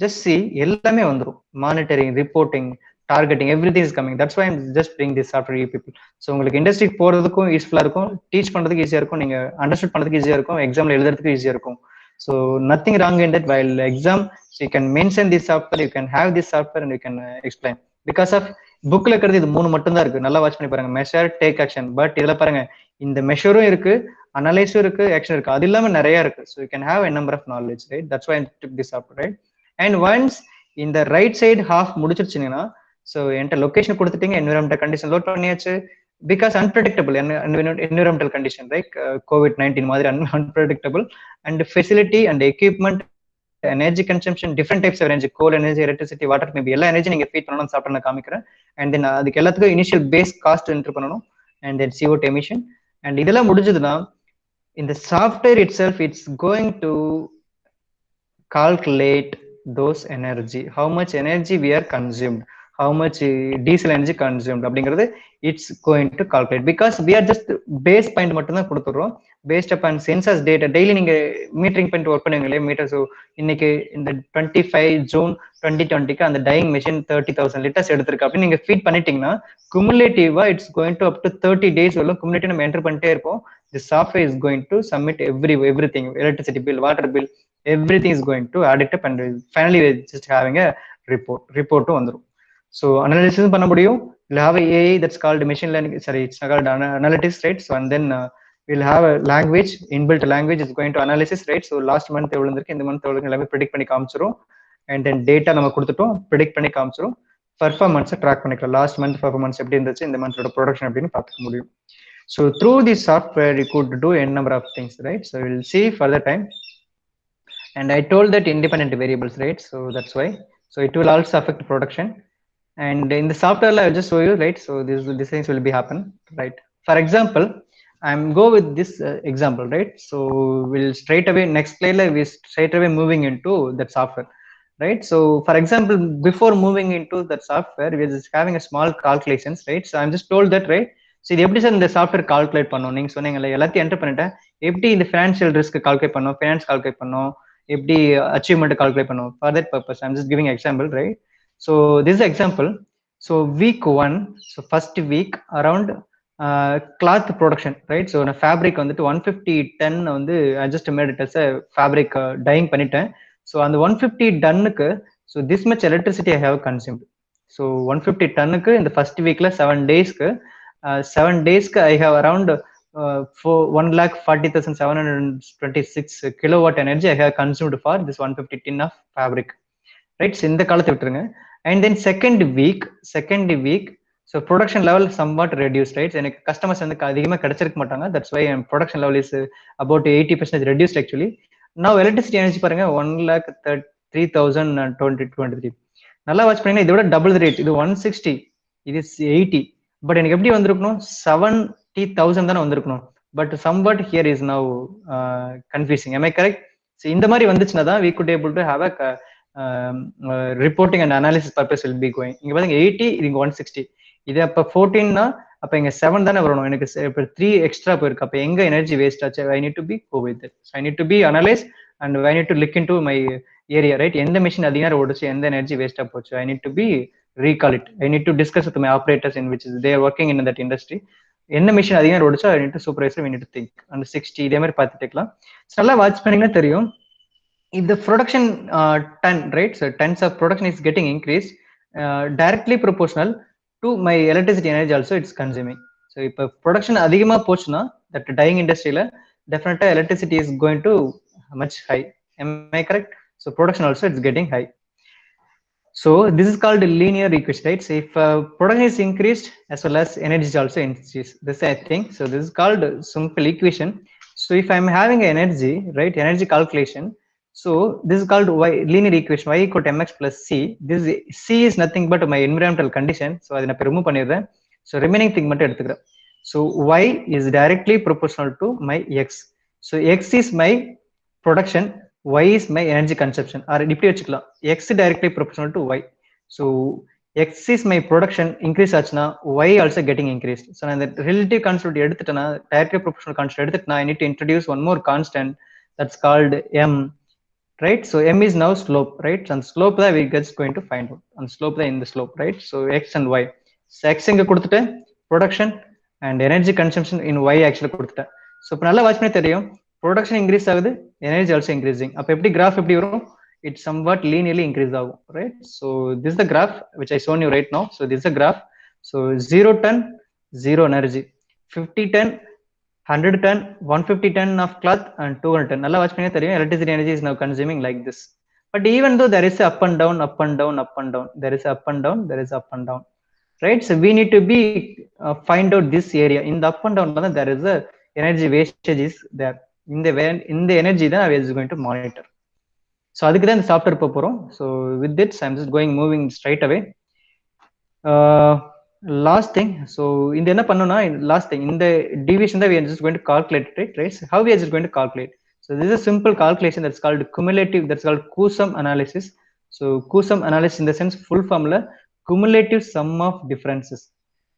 just see எல்லாமே வந்துரும், monitoring, reporting, targeting, everything is coming. That's why I'm just bring this software you people. So உங்களுக்கு இண்டஸ்ட்ரிக்கு போறதுக்கும் யூஸ்ஃபுல்லா இருக்கும், teach பண்றதுக்கு ஈஸியா இருக்கும், நீங்க அண்டர்ஸ்டாண்ட் பண்றதுக்கு ஈஸியா இருக்கும், எக்ஸாம்ல எழுதுறதுக்கு ஈஸியா இருக்கும். So nothing wrong in that. While exam, so you can mention this software, you can have this software and you can explain. Because of புக்ல இருக்கிறது இது 3 மட்டும் தான் இருக்கு. நல்லா வாட்ச் பண்ணி பாருங்க, மெஷர், டேக் ஆக்ஷன். பட் இதுல பாருங்க, இந்த மெஷரும் இருக்கு, அனலைஸும் இருக்கு, ஆக்ஷன் இருக்கு, அது இல்லாம நிறைய இருக்கு. So you can have a number of knowledge, right? That's why I took this software, right? And once இந்த ரைட் சைடு ஹாஃப் முடிச்சிருச்சுங்கன்னா, ஸோ என்கிட்ட லொகேஷன் கொடுத்துட்டீங்க, என்விரான்மெண்டல் கண்டிஷன் லோட் பண்ணியாச்சு. Because unpredictable environmental condition, right? COVID-19 மாதிரி unpredictable. And facility and equipment, energy consumption, different types of energy, coal energy, electricity, water, maybe எல்லா energy நீங்க feed பண்ணணும் சாப்பிட்டு நான் காமிக்கிறேன். அண்ட் தென் அதுக்கு எல்லாத்துக்கும் இனிஷியல் பேஸ் காஸ்ட் என்ட்ரு பண்ணணும், and then CO2 emission. And இதெல்லாம் முடிஞ்சதுன்னா இந்த software itself it's going to calculate those energy, how much energy we are consumed, how much diesel energy consumed அப்படிங்கிறது it's going to calculate. Because we are just base point மட்டும் தான் கொடுத்துறோம், based upon sensors data. Daily நீங்க metering பண்ணிட்டு work பண்ணுவீங்களே metre. So இன்னைக்கு இந்த 25 June 2020க்கு அந்த dyeing machine 30,000 litres எடுத்திருக்கு அப்படின்னு நீங்க ஃபீட் பண்ணிட்டீங்கன்னா, குமுலேட்டிவா it's going to up to 30 days வரலும் குமுலேட்டிவ் நம்ம என்டர் பண்ணிட்டே இருப்போம். The software is going to submit everything, electricity bill, water bill, everything is going to add it up, and finally we're just having a report வந்துரும். So analysis பண்ண முடியும். We'll have a AI that's called machine learning, sorry, it's called analytics, right? So and then we'll have a language, inbuilt language is going to analysis, right? So last month எவ்வளவு இருக்கு, இந்த month எவ்வளவு, எல்லாமே predict பண்ணி காமிச்சிரும். And then data நம்ம கொடுத்துட்டோம், predict பண்ணி காமிச்சிரும். பெர்ஃபார்மன்ஸை track பண்ணிக்கலாம், லாஸ்ட் மந்த் பெர்ஃபார்மன்ஸ் எப்படி இருந்துச்சு, இந்த மந்தோட ப்ரொடக்ஷன் அப்படின்னு பார்த்துக்க முடியும். So through this software you could do n number of things, right? So we'll see further time. And I told that independent variables, right? So that's why. So it will also affect production. And in the software, I'll just show you, right? So these things will be happen, right? For example, I'm go with this example, right? So we'll straight away next slide, we straight away moving into that software, right? So for example, before moving into that software, we're just having a small calculations, right? So I'm just told that, right? So இது எப்படி sir இந்த software calculate பண்ணணும், நீங்க சொன்னீங்கல்ல எல்லாத்தையும் enter பண்ணிட்டேன், எப்படி இந்த ஃபினான்ஷியல் ரிஸ்க் கால்குலேட் பண்ணணும், ஃபினான்ஸ் கால்குலேட் பண்ணணும், எப்படி அச்சீவ்மெண்ட் கால்குலேட் பண்ணுவோம். For that purpose I'm just giving example, right? So this example. So week 1, so first week around cloth production, right? So நான் ஃபேப்ரிக் வந்துட்டு 150 டன் வந்து adjust made it as fabric dyeing பண்ணிட்டேன். So அந்த 150 டன்னுக்கு so this much electricity I have consumed. So 150 டன்னுக்கு இந்த first வீக்ல 7 டேஸ்க்கு I have around for 1,40,726 kilowatt energy I have consumed for this 150 tin of fabric, right? So இந்த காலத்தை விட்டுருங்க. And then second week so production level somewhat reduced, right? எனக்கு customers வந்து அதிகமா கிடைச்சிருக்க மாட்டாங்க, that's why production level is about 80% reduced actually. Now electricity energy பாருங்க 1,03,023. நல்லா watch பண்ணீங்கன்னா இதோட டபுள் ரேட், இது 160, இது 80. பட் எனக்கு எப்படி வந்திருக்கணும், 70,000 தானே வந்திருக்கணும். But somewhat here is now confusing. am I correct? So இந்த மாதிரி வந்துச்சுன்னா தான் we could able to have a reporting and analysis purpose will be going. இங்க பாருங்க 80, இது இங்க 160. இது அப்ப 14னா அப்ப இங்க 7 தானே வரணும். எனக்கு இப்ப 3 எக்ஸ்ட்ரா போயிருக்கு. அப்ப எங்க எனர்ஜி வேஸ்ட் ஆச்சு? I need to be go with it. So I need to be analyze and I need to look into my area, right? எந்த மிஷின் அதிக நேரம் ஓடுச்சு, எந்த எனர்ஜி வேஸ்டா போச்சு, I need to be recall it. I need to discuss with my operators in which they are working in that industry. என்ன machine அதிக நேரம் ஓடுச்சோ I need to supervise, we need to think. அந்த 60 இதே மாதிரி பார்த்துட்டு இருக்கலாம். நல்லா வாட்ச் பண்ணீங்கன்னா தெரியும். If the production ton, right, so tons of production is getting increased, directly proportional to my electricity energy also it's consuming. So if production அதிகமா போச்சுன்னா that dyeing industry ல definitely electricity is going to much high. Am I correct? So production also it's getting high. So this is called linear equation, right? So if production is increased as well as energy is also increased, this I think. So this is called simple equation. So if I'm having energy, right, energy calculation, so this is called y linear equation, y equal to mx plus c. This c is nothing but my environmental condition, so அதை நான் remove பண்ணிடுறேன். So remaining thing மட்டும் எடுத்துக்கிறேன். So y is directly proportional to my x. So x is my production, y is my energy consumption. Or இப்படி வச்சுக்கலாம், x directly proportional to y. So x is my production, increase ஆச்சுன்னா y also getting increased. So நான் இந்த relative constant எடுத்துட்டேன்னா, directly proportional constant எடுத்துட்டேன்னா, I need to introduce one more constant that's called m, right? So m is now slope, right? And slope that we just going to find out, and slope that in the slope, right? So x and y. So x இங்க கொடுத்துட்டேன், production and energy consumption in y actually கொடுத்துட்டேன். So இப்போ நல்லா watch பண்ணி தெரியும், production increase ஆகுது, energy also increasing. அப்போ எப்படி graph எப்படி வரும்? It somewhat linearly increase ஆகும், right? So this is the graph which I shown you right now. So this is a graph. So 0 ton 0 energy, 50 ton 100 ton, 150 ton of cloth and 200 ton. நல்லா watch பண்ணி தெரியும், electricity energy is now consuming like this. But even though there is up and down, up and down, up and down, there is up and down, there is up and down, right? So we need to be find out this area in the up and down, there is a energy wastage is there. In the energy that we are going to monitor. So அதுக்கு தான் இந்த software போக போறோம். So with this I'm just moving straight away. Last thing, so இந்த என்ன பண்ணனும்னா, last thing இந்த deviation that we are just going to calculate it, right? So how we are just going to calculate? So this is a simple calculation that's called cumulative, that's called Coulomb analysis. So Coulomb analysis in the sense full formula, cumulative sum of differences.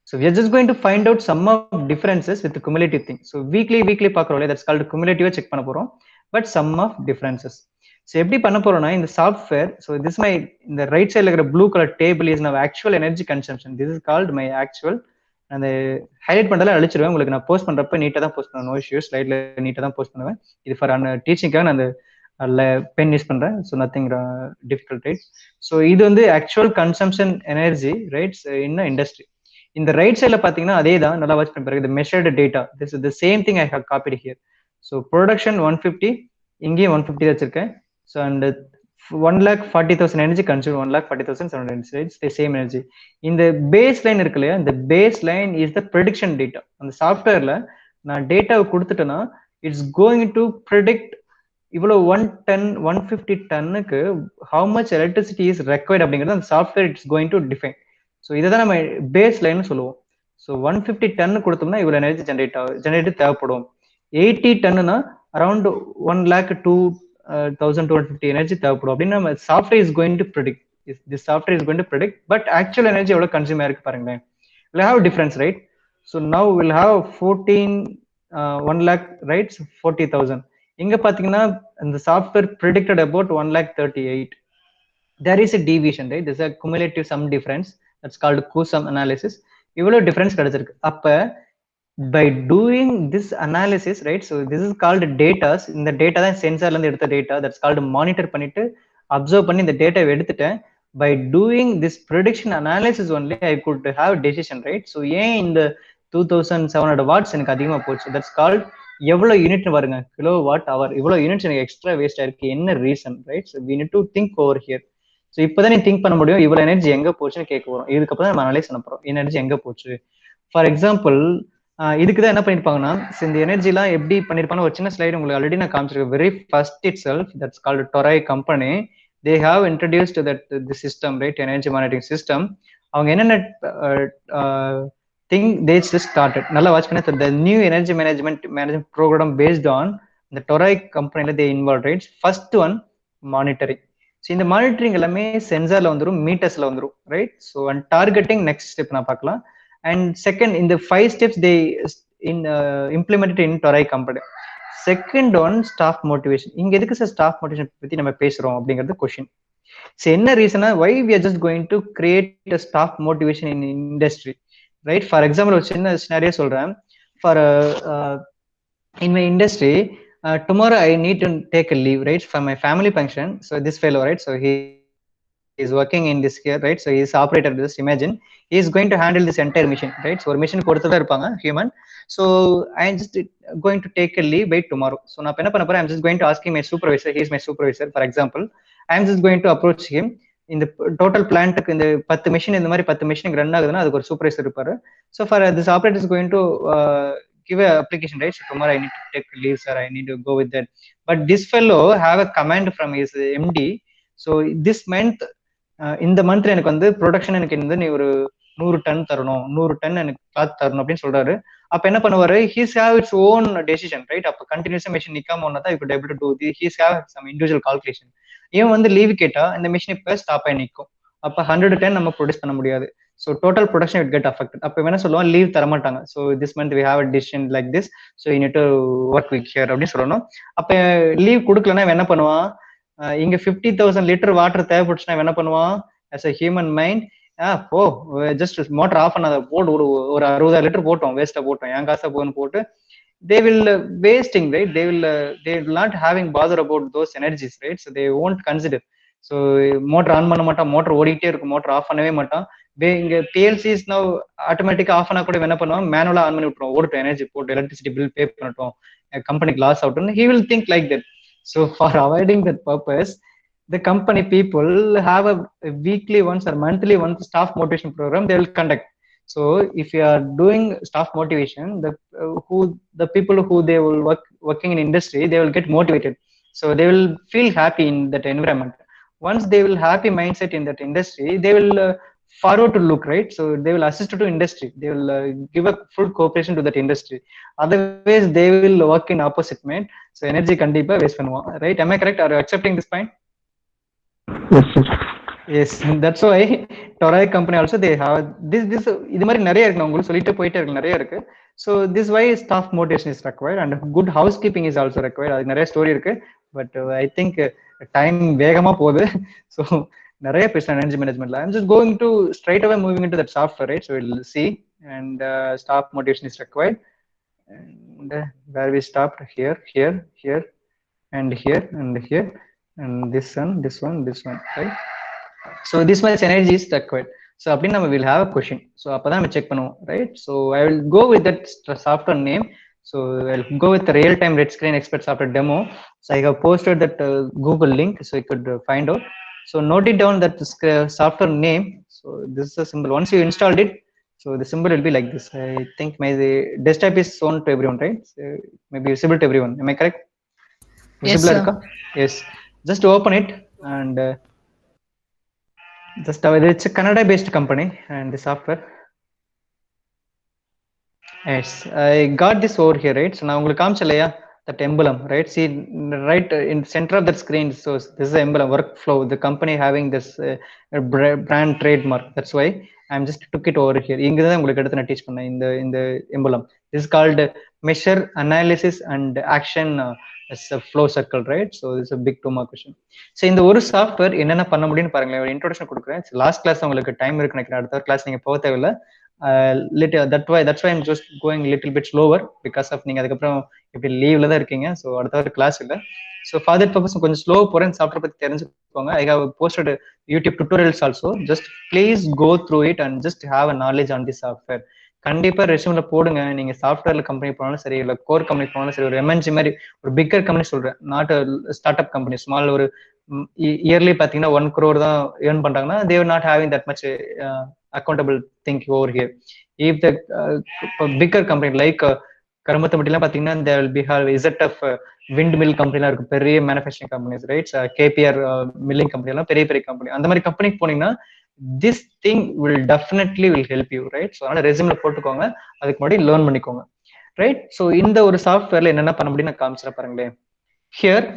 So we are just going to find out sum of differences with the cumulative thing. So weekly பார்க்கறோம்ல, that's called cumulative check பண்ண போறோம், but sum of differences. So எப்படி பண்ண போறோம்னா, இந்த software, so this my இந்த right சைடுல இருக்கிற blue colour table is now actual energy consumption. This is called my actual. அந்த ஹைலைட் பண்றதுல அழிச்சிருவேன், உங்களுக்கு நான் போஸ்ட் பண்றப்ப நீட்டா தான் போஸ்ட் பண்ணுவேன், நோ இஷ்யூஸ், ஸ்லைட்ல நீட்டா தான் போஸ்ட் பண்ணுவேன். இது ஃபார் டீச்சிங்காக நான் அந்த பென் யூஸ் பண்றேன், so nothing difficult, right? So இது வந்து actual consumption energy, right, in industry. இந்த ரைட் சைட்ல பாத்தீங்கன்னா அதே தான், நல்லா வாட்ச் பண்ணி பாருங்க, measured data, this is the same thing I have copied here. So production 150, இங்கேயும் 150 வச்சிருக்கேன். So and 1,40,000 energy consumed, 1,40,700, it's the same energy. In the baseline இருக்கு இல்லையா, இந்த baseline is the prediction data. அந்த சாஃப்ட்வேர்ல நான் டேட்டாவை கொடுத்துட்டேன்னா இட்ஸ் கோயிங் டு ப்ரெடிக்ட் இவ்வளோ 150 டன்னுக்கு how much electricity is required அப்படிங்கிறது அந்த software it's going to define. So இதை தான் நம்ம பேஸ் லைன்னு சொல்லுவோம். ஸோ 150 டன் கொடுத்தோம்னா இவ்வளோ எனர்ஜி ஜென்ரேட் தேவைப்படும். 80 டன்னுனா அரௌண்ட் 1,02,250 எனர்ஜி தேவைப்படும் அப்படின்னு நம்ம software is going to predict. This software is going to predict, but actual energy எவ்வளோ கன்சியூம் ஆயிருக்கு பாருங்களேன். we'll have difference, right? So now we'll have 1 lakh, right? So 40,000. இங்க பாத்தீங்கன்னா இந்த software predicted about 1,38,000. there is a deviation, right? There's a cumulative sum difference that's called Coulomb analysis. இவ்வளவு difference கிடைச்சிருக்கு. அப்ப by doing this analysis, right, so this is called data. இந்த data தான் சென்சார்ல இருந்து எடுத்த டேட்டா, that's called மானிட்டர் பண்ணிட்டு observe பண்ணி இந்த டேட்டாவை எடுத்துட்டேன். by doing this prediction analysis only I could have decision, right? So ஏன் இந்த 2700 வாட்ஸ் எனக்கு அதிகமா போச்சு. தட்ஸ் கால்ட் எவ்வளவு யூனிட் வருங்க, கிலோ வாட் அவர். இவ்வளவு யூனிட்ஸ் எனக்கு எக்ஸ்ட்ரா வேஸ்ட் ஆயிருக்கு, என்ன reason, right? So we need to think over here. So இப்போதான் நீ திங்க் பண்ண முடியும், இவ்வளவு எனர்ஜி எங்க போச்சுன்னு கேட்க வரும். இதுக்கப்புறம் நம்ம அனலைஸ் பண்ண போறோம், எனர்ஜி எங்க போச்சு. ஃபார் எக்ஸாம்பிள், இதுக்குதான் என்ன பண்ணிருப்பாங்கன்னா, இந்த எனர்ஜி எல்லாம் எப்படி பண்ணிருப்பாங்க, ஒரு சின்ன ஸ்லைடு உங்களுக்கு ஆல்ரெடி நான் காமிச்சிருக்கேன். Very first itself, that's called Toray company. They have introduced that the system, right, energy monitoring system. அவங்க என்னென்ன திங் தே ஜஸ்ட் ஸ்டார்டட், நல்லா வாட்ச் பண்ணி, the new energy management program based on இந்த Toray கம்பெனில they involve, right. First one monitoring. So இந்த monitoring எல்லாமே சென்சார்ல வந்துடும், மீட்டர்ஸ்ல வந்துடும், right. So and targeting next step நான் பார்க்கலாம். அண்ட் செகண்ட், இந்த 5 steps they implemented in Toray company. Second one staff motivation. இங்க எதுக்கு சார் ஸ்டாஃப் மோட்டிவேஷன் பத்தி நம்ம பேசுறோம் அப்படிங்கிறது கொஸ்டின். ஸோ என்ன ரீசனா, why we are just going to create a staff motivation in industry, right? For example ஒரு சின்ன சினாரியோ சொல்றேன். For in my industry, tomorrow I need to take a leave, right, for my family function. So this fellow, right, so he is working in this here, right? So he is operator. Just imagine he is going to handle this entire mission, right? So ஒரு machine பொறுத்ததா இருப்பாங்க human. So I am just going to take a leave by tomorrow. So நான் என்ன பண்ண போறேன், I am just going to ask him, my supervisor, he is my supervisor, for example. I am just going to approach him. இந்த total பிளான்ட்டுக்கு இந்த 10 machine, இந்த மாதிரி 10 machine run ஆகுதுன்னா அதுக்கு ஒரு சூப்பர்வைசர் இருப்பாரு. So for this operator is going to give a application, right? So tomorrow I need to take leave, sir, I need to go with that. But this fellow have a command from his MD. So this month, இந்த மந்த்ல எனக்கு வந்து production எனக்கு வந்து நீ ஒரு 100 ton தரணும், 100 ton எனக்கு கிளாத் தரணும் அப்படின்னு சொல்றாரு. அப்ப என்ன பண்ணுவாரு, he's have its own decision, right? அப்ப கண்டினியூஸா மிஷின் நிக்காம ஒன்னா தான் இப்ப table to the he's have some individual calculation. இவன் வந்து லீவ் கேட்டா இந்த மிஷின் இப்ப ஸ்டாப் ஆகி நிற்கும். அப்ப 100 டன் நம்ம ப்ரொடியூஸ் பண்ண முடியாது. So total production it get affect. அப்ப என்ன சொல்லுவான், லீவ் தர மாட்டாங்க. So this month we have a decision like this, so you need to work with here அப்படின்னு சொல்லணும். அப்ப லீவ் கொடுக்கலன்னா என்ன பண்ணுவான், இங்க 50,000 லிட்டர் வாட்டர் தேவைப்பட்டுச்சுன்னா என்ன பண்ணுவான், as a human mind, போ ஜஸ்ட் மோட்டர் ஆஃப் பண்ணாத, போட்டு ஒரு 60,000 லிட்டர் போட்டோம், வேஸ்டா போட்டோம், என் காசை போன்னு போட்டு they will wasting, right? They will not having bother about those energies, right? So they won't consider. So motor on பண்ண மாட்டான், மோட்டர் ஓடிக்கிட்டே இருக்கும், மோட்டர் ஆஃப் பண்ணவே மாட்டான். இங்க பிஎல்சிஸ் நவ் ஆட்டோமேட்டிக்கா ஆஃப் பண்ணா கூட என்ன பண்ணுவான், மேனுவலா ஆன் பண்ணி விட்டுரும், ஓடட்டும், எனர்ஜி போட்டு எலக்ட்ரிசிட்டி பில் பே பண்ணட்டும், கம்பெனிக்கு லாஸ் ஆகட்டும், he will think like that. So for avoiding that purpose, the company people have a weekly once or monthly once staff motivation program they will conduct. So if you are doing staff motivation, the people who they will working in industry, they will get motivated. So they will feel happy in that environment. Once they will happy mindset in that industry, they will forward to look, right? So they will assist to industry, they will give a full cooperation to that industry. Otherwise they will work in opposite mind. So energy kandipa waste பண்ணுவான், right? Am I correct? Are you accepting this point? Yes, sir. Yes, that's why Toray company also they have this இது மாதிரி நிறைய இருக்கு, நான் உங்களுக்கு சொல்லிட்டு போயிட்டே இருக்கு, நிறைய இருக்கு. So this why staff motivation is required and good house keeping is also required. அது நிறைய ஸ்டோரி இருக்கு, பட் ஐ திங்க் டைம் வேகமா போகுது. ஸோ நிறைய பேசலாம் எனர்ஜி மேனேஜ்மெண்ட்ல. I'm just going to straight away moving into that software, right? So will see and staff motivation is required. And where we stopped, here, here, here, and here, and here, and this one, this one, this one, right? So this much energy is required. So அப்படின்னா நம்ம will have a question. So அப்பதான் நம்ம check பண்ணுவோம், right? So I will go with that software name. So I'll go with the real-time RETScreen expert software demo. So I have posted that Google link, so you could find out. So note it down, that software name. So this is a symbol. Once you installed it, so the symbol will be like this. I think my desktop is shown to everyone, right? So maybe visible to everyone. Am I correct? Yes, Visible sir. irukka? Yes. Just open it and just it's a Canada based company and the software. Yes, I got this over here, right? So now உங்களுக்கு காமிச்சலையா that emblem, right? See right in the center of that screen. So this is the emblem, workflow, the company having this brand trademark. That's why I'm just took it over here. இங்க தான் உங்களுக்கு எடுத்து நான் teach பண்ணேன் இந்த emblem. This is called measure, analysis and action as a flow circle, right? So this is a big 2 mark question. So இந்த ஒரு software என்னென்ன பண்ண முடியும்னு பாருங்களேன். ஒரு இன்ட்ரோடக்ஷன் கொடுக்குறேன். லாஸ்ட் கிளாஸ் உங்களுக்கு டைம் இருக்கு நினைக்கிறேன், அடுத்த கிளாஸ் நீங்க போக தேவையில்லை. that's why I'm just going a little bit slower because of நீங்க அதுக்கப்புறம் இப்படி லீவ்ல தான் இருக்கீங்க. ஸோ அடுத்த கிளாஸ் இல்லை. ஸோ ஃபார் தட் பர்பஸ் கொஞ்சம் ஸ்லோ போறேன், சாஃப்ட்வேர் பத்தி தெரிஞ்சுக்கோங்க. I have posted YouTube tutorials also. Just please go through it and just have a knowledge on this software. கண்டிப்பா ரெஸ்யூம்ல போடுங்க. நீங்க சாஃப்ட்வேர்ல கம்பெனி போனாலும் சரி, இல்ல கோர் கம்பெனி போனாலும் சரி, ஒரு எம்என்சி மாதிரி ஒரு பிக்கர் கம்பெனி சொல்றேன், not start up company, small, ஒரு இயர்லி பாத்தீங்கன்னா 1 crore தான் ஏர்ன் பண்றாங்கன்னா, they are not having that much accountable thing over here. If the bigger company like கருமத்தம்பட்டிலாம் பாத்தீங்கன்னா there will be have ZF wind mill கம்பெனிலாம் இருக்கும், பெரிய manufacturing companies, right? KPR milling company எல்லாம் பெரிய பெரிய கம்பெனி. அந்த மாதிரி கம்பெனிக்கு போனீங்கன்னா this thing will definitely will help you, right? So அதனால ரெஸ்யூம்ல போட்டுக்கோங்க, அதுக்கு முன்னாடி லேர்ன் பண்ணிக்கோங்க, ரைட்? ஸோ இந்த ஒரு சாஃப்ட்வேர்ல என்னென்ன பண்ண முடியும் நான் காமிச்சிட பாருங்களேன். Here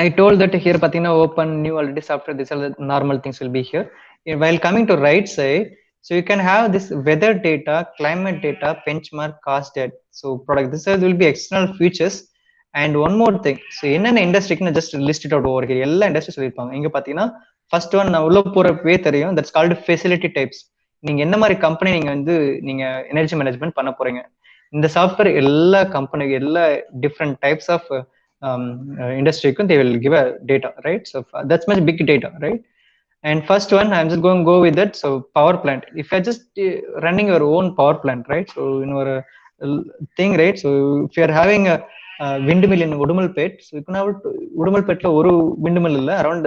I told that here pathina open new already software, this all the normal things will be here. While coming to right side, so you can have this weather data, climate data, benchmark, cost data. So product, this will be external features. And one more thing, so in an industry can just list it out over here, எல்லா industry சொல்லிருப்பாங்க. இங்க பாத்தீங்கன்னா first one நான் உள்ள போறப்பவே தெரியும், that's called facility types. நீங்க என்ன மாதிரி கம்பெனி நீங்க வந்து நீங்க எனர்ஜி மேனேஜ்மெண்ட் பண்ண போறீங்க. இந்த சாஃப்ட்வேர் எல்லா கம்பெனி எல்லா different types of industry, they will give a data, right? So that's much big data, right? And first one, I'm just going to go with that. So power plant, if you're just running your own power plant, right? So you know thing, right? So if you're having a windmill in Udumalpet, so you can have Udumalpet la oru windmill illa around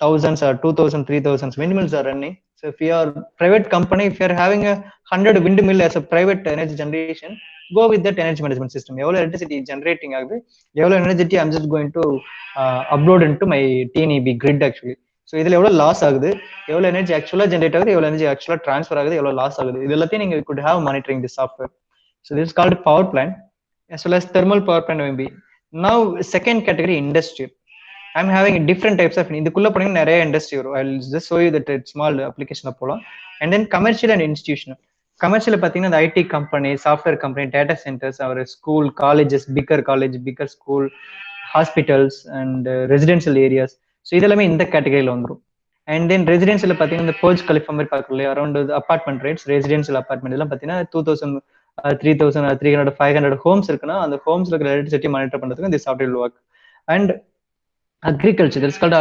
thousands or 2000 3000 windmills are running. So if you are private company, if you are having a 100 windmill as a private energy generation, go with that energy management system. எவ்வளவு electricity generating ஆகுது, எவ்வளவு energy I'm just going to upload into my TNEB grid actually. So இதுல எவ்வளவு loss ஆகுது, எவ்வளவு energy ஆக்சுவலா generate ஆகுது, எவ்வளவு எனர்ஜி ஆக்சுவலா ட்ரான்ஸ்ஃபர் ஆகுது, எவ்வளவு லாஸ் ஆகுது, இது எல்லாத்தையும் நீங்க could have monitoring this software. So this is called power plant as well as thermal power plant maybe. Now second category, industry. I'm having different types of, இதுக்குள்ள போனீங்கன்னா நிறைய இண்டஸ்ட்ரி வரும். I'll just show you that small application போலாம். And then commercial and institutional. Commercial பாத்தீங்கன்னா இந்த IT company, software company, data centres, our school, colleges, bigger college, bigger school, hospitals and residential areas. So இதெல்லாமே இந்த கேட்டகரியில வந்துடும். And then residential பாத்தீங்கன்னா இந்த Forge Khalifa மாதிரி பார்க்கல, around apartment rates, residential apartment எல்லாம் பாத்தீங்கன்னா 2000 3000 300 500 ஹோம்ஸ் இருக்குன்னா அந்த ஹோம்ஸ்ல இருக்கிற எலக்ட்ரிசிட்டி மானிட்டர் பண்றதுக்கு இந்த software work. And agriculture, that's called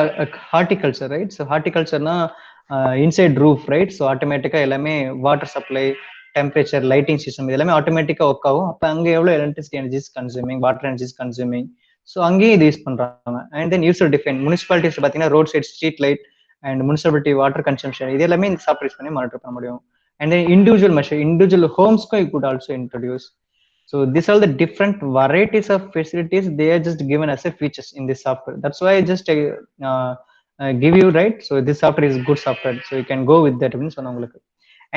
horticulture, right? So horticulture na inside roof, right? So automatic எல்லாமே water supply, temperature, lighting system இதெல்லாமே ஆட்டோமேட்டிக்கா ஒர்க் ஆகும். அப்ப அங்க எவ்வளவு electricity energy is consuming, water energy is consuming, so அங்கேயும் இது use பண்றாங்க. And then user define municipalities பாத்தீங்கன்னா road side street light and municipality water consumption இது எல்லாமே இந்த சாஃப்ட்வேர் யூஸ் பண்ணி மானிட்டர் பண்ண முடியும். And then individual measure, individual ஹோம்ஸ்க்கும் you could also introduce. So these are the different varieties of facilities, they are just given as a features in this software. That's why I just give you, right? So this software is good software, so you can go with that.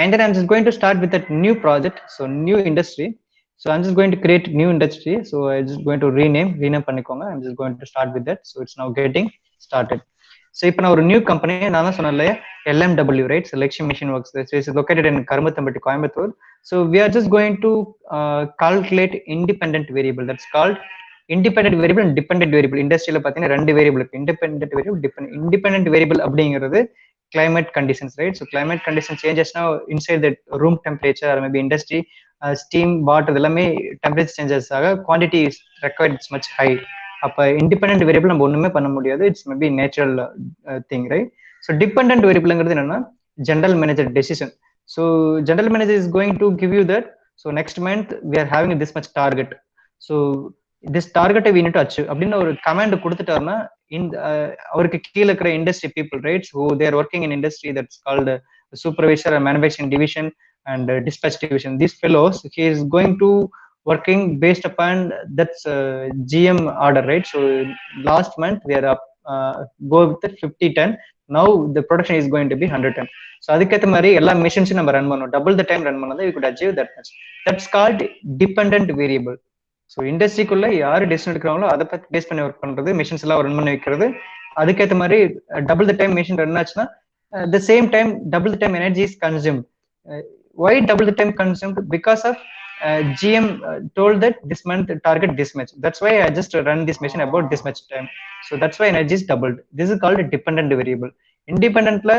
And then I'm just going to start with that new project, so new industry. So I'm just going to create new industry, so I'm just going to rename பண்ணிக்கோங்க. I'm just going to start with that. So it's now getting started. So இப்போ நான் ஒரு new company, நான் தான் சொன்னேன் இல்லையா, LMW, right? Selection Machine Works, this is located in Karumathampatti, Coimbatore. So we are just going to calculate independent variable, that's called independent variable and dependent variable. இண்டஸ்ட்ரியில பார்த்தீங்கன்னா ரெண்டு வேரியபிள் இருக்கு, independent variable, independent variable அப்படிங்கிறது climate conditions, right? So climate condition changes now inside the room temperature or maybe industry, steam, water எல்லாமே temperature changes ஆக quantity is required, it's much high. அப்ப independent variable நம்ம ஒண்ணுமே பண்ண முடியாது, it's maybe natural thing, right? So dependent வேரியபிள்ங்கிறது என்னன்னா general manager decision. So general manager is going to give you that. So next month we are having this much target, so this டார்கெட்டை we need to achieve அப்படின்னு ஒரு command கொடுத்துட்டாருன்னா இந்த அவருக்கு கீழே இருக்கிற industry people, right, who there working in industry, that's called supervisor, manufacturing division and dispatch division. These fellows he is going to working based upon that's GM order, right? So last month we are up go with the 50 ton, now the production is going to be 100 ton. So aduketha mari ella machines நம்ம run பண்ணனும், double the time run பண்ணா you could achieve that much. That's called dependent variable. So industry குள்ள யாரு decision எடுக்கறாங்களோ அதை பத்தி base பண்ணி work பண்றது, machines எல்லாம் ரன் பண்ணி வைக்கிறது. அதுக்கேற்ற மாதிரி double the time machine run ஆச்சுன்னா the same time double the time energy is consumed. Why double the time consumed? Because of GM told that this month target this much, that's why I just run this machine about this much time, so that's why energy is doubled. This is called a dependent variable. Independent la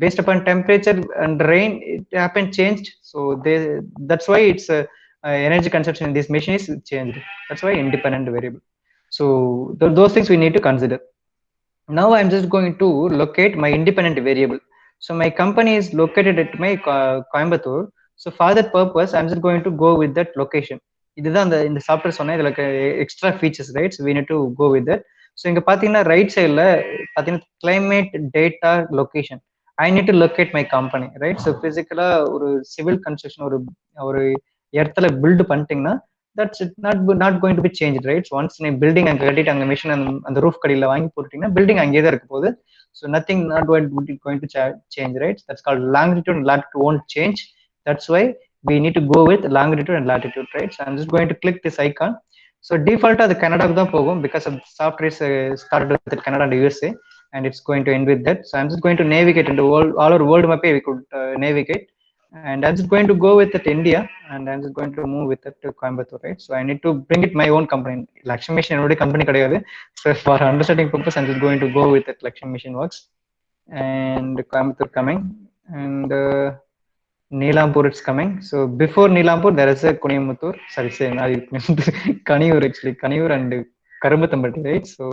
based upon temperature and rain it happened changed, so that's why it's energy consumption in this machine is changed, that's why independent variable. So those things we need to consider. Now I'm just going to locate my independent variable. So my company is located at my Coimbatore. So for that purpose I'm just going to go with that location. இதுதான் இந்த software சொன்னா இதுல extra features, right? we need to go with that. So இங்க பாத்தீங்கன்னா right சைட்ல பாத்தீங்கன்னா climate data location. I need to locate my company, right? So பிசிக்கலா ஒரு சிவில் கன்ஸ்ட்ரக்ஷன் ஒரு இடத்துல பில்டு பண்ணிட்டீங்கன்னா that's it not going to be change, right? Once நீ பில்டிங் அங்கே கட்டிட்டு அங்கே மிஷின் அந்த ரூஃப் கடையில் வாங்கி போட்டுட்டீங்கன்னா பில்டிங் அங்கேயே தான் இருக்க போகுது. So nothing not going to change, right? That's called longitude and latitude won't change. That's why we need to go with longitude and latitude, right? So I'm just going to click this icon. So default the Canada தான் போகும் because of the software is started with Canada and USA, and it's going to end with that. So I'm just going to navigate into all our world map. We could navigate, and I'm just going to go with it India, and I'm just going to move with it to Coimbatore, right? So I need to bring it my own company. Lakshmi Mission என்னோட company கிடையாது. So for understanding purpose I'm just going to go with it Lakshmi Mission works. And Coimbatore coming, and Neelampur it's coming. So before Neelampur there is a Kuniyamuttur, sorry say Kaniyur, actually Kaniyur and Karambathambatti, right? So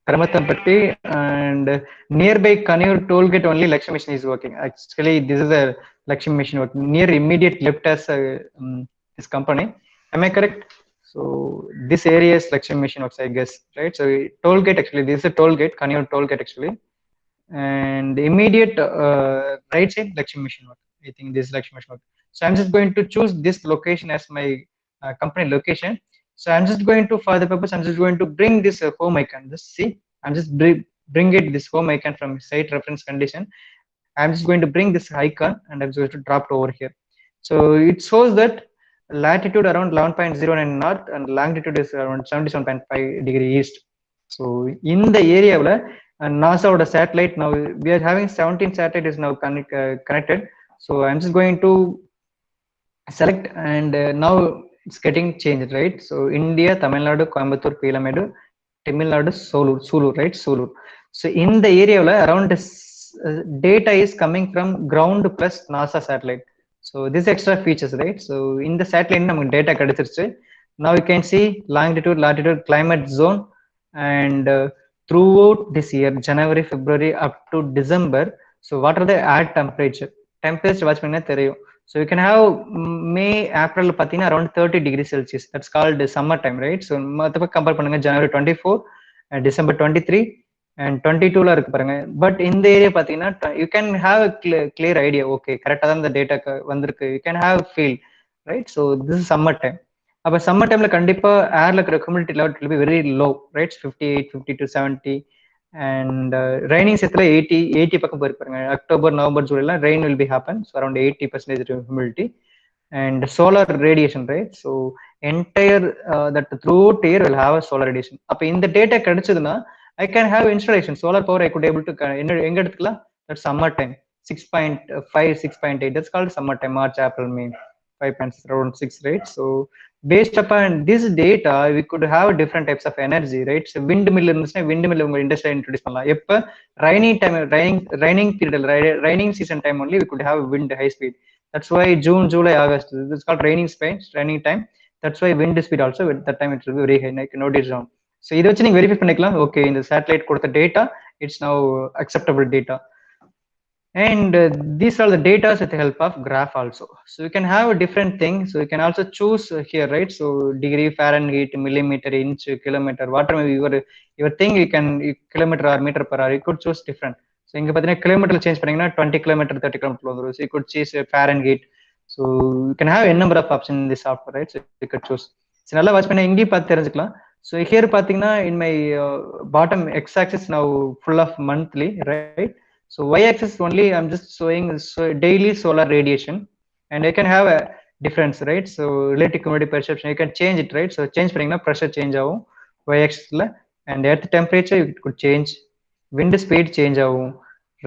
Karambathambatti and nearby Kaniyur toll gate only Lakshmi Mission is working. Actually this is a Lakshmi Mission work near immediate left as this company. Am I correct? So this area is Lakshmi Mission works, I guess, right? So toll gate, actually this is a toll gate, Kaniyur toll gate actually, and immediate right side Lakshmi Mission work. I think this is Lakshmi Mission work. So I'm just going to choose this location as my company location. So I'm just going to, for the purpose, I'm just going to bring this home icon. Just see, I'm just bring it this home icon from site reference condition. I'm just going to bring this icon and I'm going to drop it over here. So it shows that latitude around 11.09 north and longitude is around 77.5 degree east. So in the area NASA or satellite, now we are having 17 satellite is now connected. So I'm just going to select, and now it's getting changed, right? So India, Tamil Nadu, Coimbatore, Pilamedu, Tamil Nadu, Sulu, right? Sulu. So in the area around this data is coming from ground plus NASA satellite. So this extra features, right? So in the satellite namak data kadichiruchu. Now you can see longitude, latitude, climate zone, and throughout this year, January, February up to December. So what are the air temperature watch பண்ணா தெரியும். So you can have May, April pathina around 30 degrees Celsius. That's called summer time, right? So மத்தப்ப compare பண்ணுங்க January 24 and December 23 and 22 la இருக்கு பாருங்க. But இந்த area பாத்தீங்கன்னா you can have a clear idea. Okay, கரெக்டா தான் இந்த data வந்திருக்கு. You can have feel, right? So this is summer time. அப்ப சம்மர் டைம்ல கண்டிப்பா ஏர்ல இருக்கிற humidity level will be very low, right? 58, 50 to 70. And raining season 80 பக்கம் போயிருப்பாங்க. அக்டோபர், நவம்பர், ஜூலைல rain will be happen. So around 80% humidity and solar radiation, right? So entire that throughout year will have a solar radiation. அப்ப இந்த data கிடைச்சதுன்னா I can have installation solar power. I could able to எங்க எடுத்துக்கலாம்? That's summer time 6.5, 6.8. That's called summer time, March, April, May. 5.6 around 6, right? So based upon this data we could have different types of energy, right? So windmill இருந்துச்சுன்னா windmill உங்க industry introduce பண்ணலாம். எப்ப raining time, raining period, raining season time only we could have wind high speed. That's why June, July, August, this is called raining time. That's why wind speed also at that time it will be very high, like note it down. So இதை வச்சு நீங்க verify பண்ணிக்கலாம். Okay, இந்த satellite கொடுத்த data it's now acceptable data. And these are the data with the help of graph also. So you can have a different thing. So you can also choose here, right? So degree, Fahrenheit, millimeter, inch, kilometer, whatever your thing, you can kilometer or meter per hour, you could choose different. So inga pathina kilometer change pannina 20 kilometer, 30 kilometer vandrum. So you could choose Fahrenheit. So you can have a number of options in this software, right? So you could choose. So nalla watch panna ingi path therinjikalam. So here pathina in my bottom x axis now full of monthly, right? So y-axis only I'm just showing daily solar radiation, and I can have a difference, right? So relative humidity perception you can change it, right? So change பண்ணீங்கன்னா pressure change ஆகும் y-axis ல, and earth temperature you could change, wind speed change ஆகும்,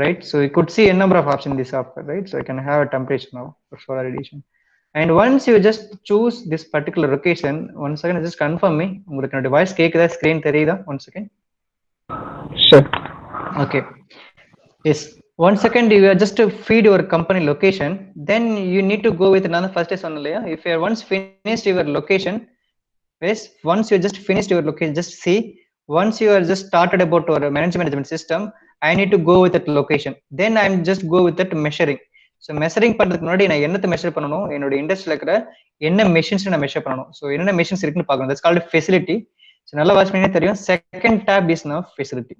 right? So you could see a number of options in this software, right? So I can have a temperature now for solar radiation. And once you just choose this particular location, one second, just confirm me உங்களுக்கு என்னோட voice கேக்குதா, screen தெரியுதா? One second. Sure. Okay. Yes, 1 second, you are just to feed your company location, then you need to go with another first is on layer. If you are once finished your location, yes, once you just finished your location, just see, once you are just started about our management system, I need to go with that location. Then I'm just go with that measuring. So measuring பண்றதுக்கு முன்னாடி நான் என்னத்தை measure பண்ணணும், என்னோட இண்டஸ்ட்ரியில் இருக்கிற என்ன machines நான் மெஷர் பண்ணணும். ஸோ என்னென்ன மெஷின்ஸ் இருக்குன்னு பார்க்கணும். That's called facility. ஸோ நல்லா வாட்ச் பண்ணி தெரியும். Second tab is now facility.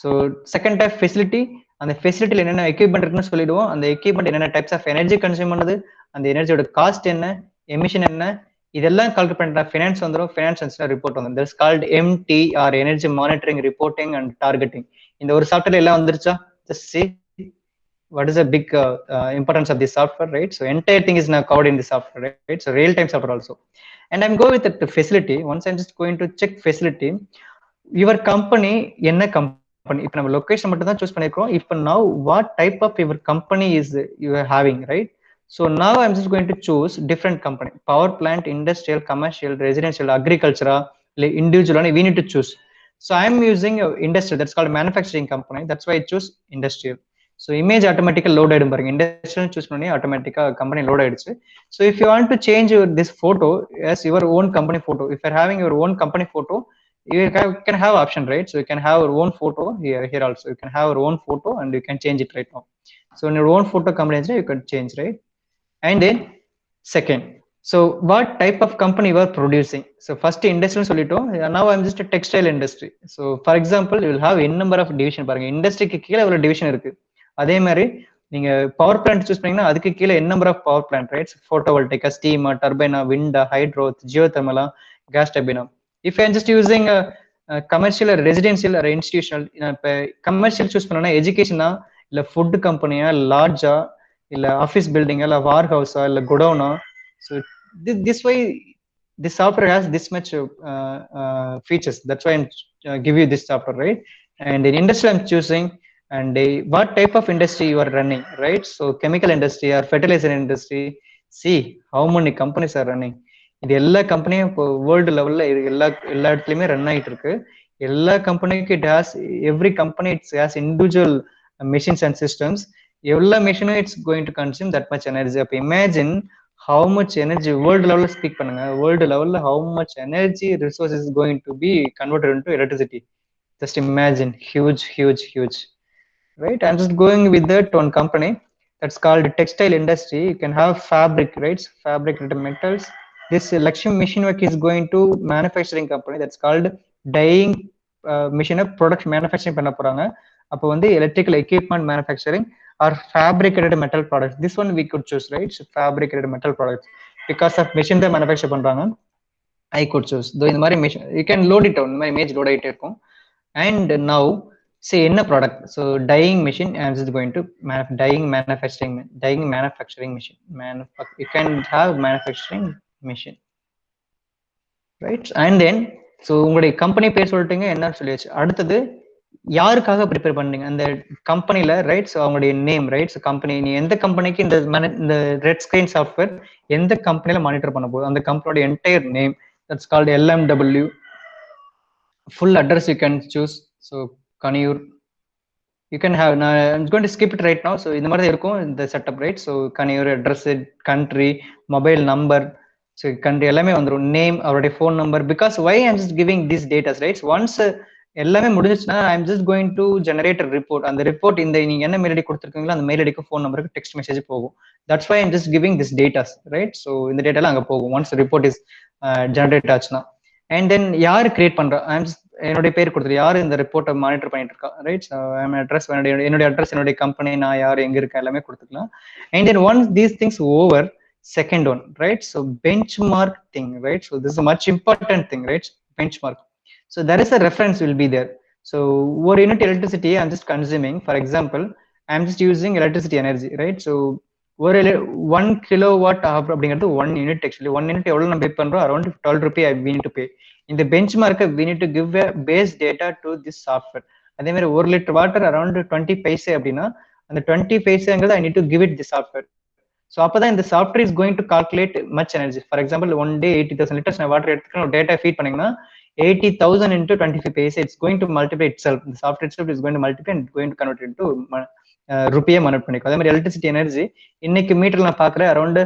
So second tab facility, அந்த ஃபெசிலிட்டியில் என்னென்ன எக்யூப்மெண்ட் இருக்குன்னு சொல்லிடுவோம். அந்த எக்யூப்மெண்ட் என்னென்ன டைப்ஸ் ஆஃப் எனர்ஜி கன்சியூம் பண்ணுது, அந்த எனர்ஜியோட காஸ்ட் என்ன, எமிஷன் என்ன, இதெல்லாம் கால்குலேட் பண்ற ஃபினான்ஸ் வந்துடும். ஃபினான்ஸ் ரிப்போர்ட் வந்துடும். That's called MTR, energy monitoring, reporting and targeting. இந்த ஒரு சாஃப்ட்வேர் எல்லாம் வந்துருச்சா? Just see what is the big importance of this software, right? So entire thing is now covered in the software, right? So real time software also. And I'm going with the facility. Once I'm just going to check facility, your company என்ன company, இப்போ நம்ம location மட்டும் தான் choose பண்ணிருக்கோம். இப்போ now what type of your company is you are having, right? So now I'm just going to choose different company: power plant, industrial, commercial, residential, agriculture, individual. We need to choose. So I'm using industrial, that's called manufacturing company. That's why I choose industrial. So image automatically load ஆயிடும் பாருங்க. industrial choose பண்ணி automatically company load ஆயிடுச்சு. So if you want to change this photo as your own company photo, if you're having your own company photo, you can have option, right? So you can have your own photo here also. You can have your own photo and you can change it right now. So in your own photo company you can change, right? And then second, so what type of company you are producing? So first industrial சொல்லிட்டோம். Now I'm just a textile industry. So for example, you will have n number of division பாருங்க. இண்டஸ்ட்ரிக்கு கீழே ஒரு division இருக்கு. அதே மாதிரி நீங்க power plant choose பண்ணீங்கன்னா அதுக்கு கீழே n number of power plant, right? Photovoltaic, steam, turbine, wind, hydro, geothermal, gas turbine. If I'm just using a commercial or residential or institutional, இப்போ commercial சூஸ் பண்ணோம்னா எஜுகேஷனா இல்ல ஃபுட் கம்பெனியா, லார்ஜா இல்ல ஆஃபீஸ் பில்டிங்கா, இல்ல வார் ஹவுஸா, இல்ல குடோனா. So this why this software has this much features. That's why I'm give you this software, right? And in industry I'm choosing, and what type of industry you are running, right? So chemical industry or fertilizer industry. See how many companies are running. இது எல்லா கம்பெனியும் இப்போ world லெவல்ல எல்லா இடத்துலயுமே run ஆகிட்டு இருக்கு. எல்லா கம்பெனிக்கும் it has, every company it's has individual machines and systems. எவ்வளோ மெஷினும் it's going to consume that much energy. அப்போ imagine how much energy world level speak பண்ணுங்க. world level how much energy resource is going to be converted into electricity. Just imagine, huge, right? I'm just going with that one company that's called textile industry. You can have fabric, right? Fabric related metals. This Lakshmi Machine Work is going to manufacturing company that's called dyeing machine product manufacturing பண்ண போறாங்க. அப்போ வந்து electrical equipment manufacturing or fabricated metal products. This one we could choose, right? So fabricated metal products because of machine தான் manufacture பண்றாங்க. I could choose. Though இந்த மாதிரி machine you can load it down. இந்த மாதிரி image load ஆயிட்டே இருக்கும். And now say என்ன product? So dyeing machine. I'm just going to dyeing manufacturing machine. You can have manufacturing machine, right? And then so உங்களுடைய company பேர் சொல்லிட்டீங்க, என்ன சொல்லியாச்சு. அடுத்தது யாருக்காக ப்ரிப்பேர் பண்ணீங்க அந்த கம்பெனில, ரைட்? ஸோ அவங்களுடைய நேம், ரைட்? ஸோ கம்பெனி, நீ எந்த கம்பெனிக்கு இந்த RETScreen சாஃப்ட்வேர் எந்த கம்பெனில மானிட்டர் பண்ண போகுது, அந்த கம்பெனியோட entire name, that's called LMW. Full address you can choose. So Kaniyur you can have. நான் I'm going to skip it right now. So இந்த மாதிரி தான் இருக்கும் இந்த setup, right? So Kaniyur, address, country, mobile number, so country எல்லாமே வந்துடும். Name, அவருடைய phone number. Because why I'm just giving this datas, right? Once எல்லாமே முடிஞ்சிச்சுன்னா I'm just going to generate report. அந்த ரிப்போர்ட் இந்த நீங்க என்ன மெயில் ஐடி கொடுத்துருக்கீங்களோ அந்த மெயில் ஐடிக்கு ஃபோன் நம்பருக்கு டெக்ஸ்ட் மெசேஜ் போகும். That's why I'm just giving this datas, right? So இந்த டேட்டாலாம் அங்கே போகும் ஒன்ஸ் ரிப்போர்ட் இஸ் ஜெனரேட் ஆச்சுன்னா. அண்ட் தென் யார் கிரியேட் பண்றா, என்னுடைய பேர் கொடுத்துரு, யார் இந்த ரிப்போர்ட்டை மானிட்டர் பண்ணிட்டு இருக்கா, ரைட்? அட்ரஸ், என்னுடைய அட்ரஸ், என்னுடைய கம்பெனி, நான் யார், எங்க இருக்கேன், எல்லாமே கொடுத்துக்கலாம். And then once these things over, second one, right? So benchmark thing, right? So this is a much important thing, right? Benchmark. So there is a reference will be there. So one unit electricity I'm just consuming, for example I'm just using electricity energy, right? So 1 kilowatt அப்படிங்கிறது 1 unit. Actually 1 unit எவ்வளவு நம்ம பே பண்றோம்? around 12 rupee we need to pay. In the benchmark we need to give a base data to this software. அதே மாதிரி 1 liter water around 20 paise அப்படின்னா அந்த 20 paiseங்கிறது I need to give it the software. So அப்பதான் இந்த software is going to calculate much energy. For example one day 80,000 liters நான் water எடுத்துக்கணும், data feed பண்ணீங்கன்னா 80,000 into 25 paise, it's going to multiply itself. The software itself is going to multiply and going to convert it into rupiya manage பண்ணிக்கும். அதே மாதிரி electricity energy இன்னைக்கு மீட்டர்ல நான் பாக்குறேன் around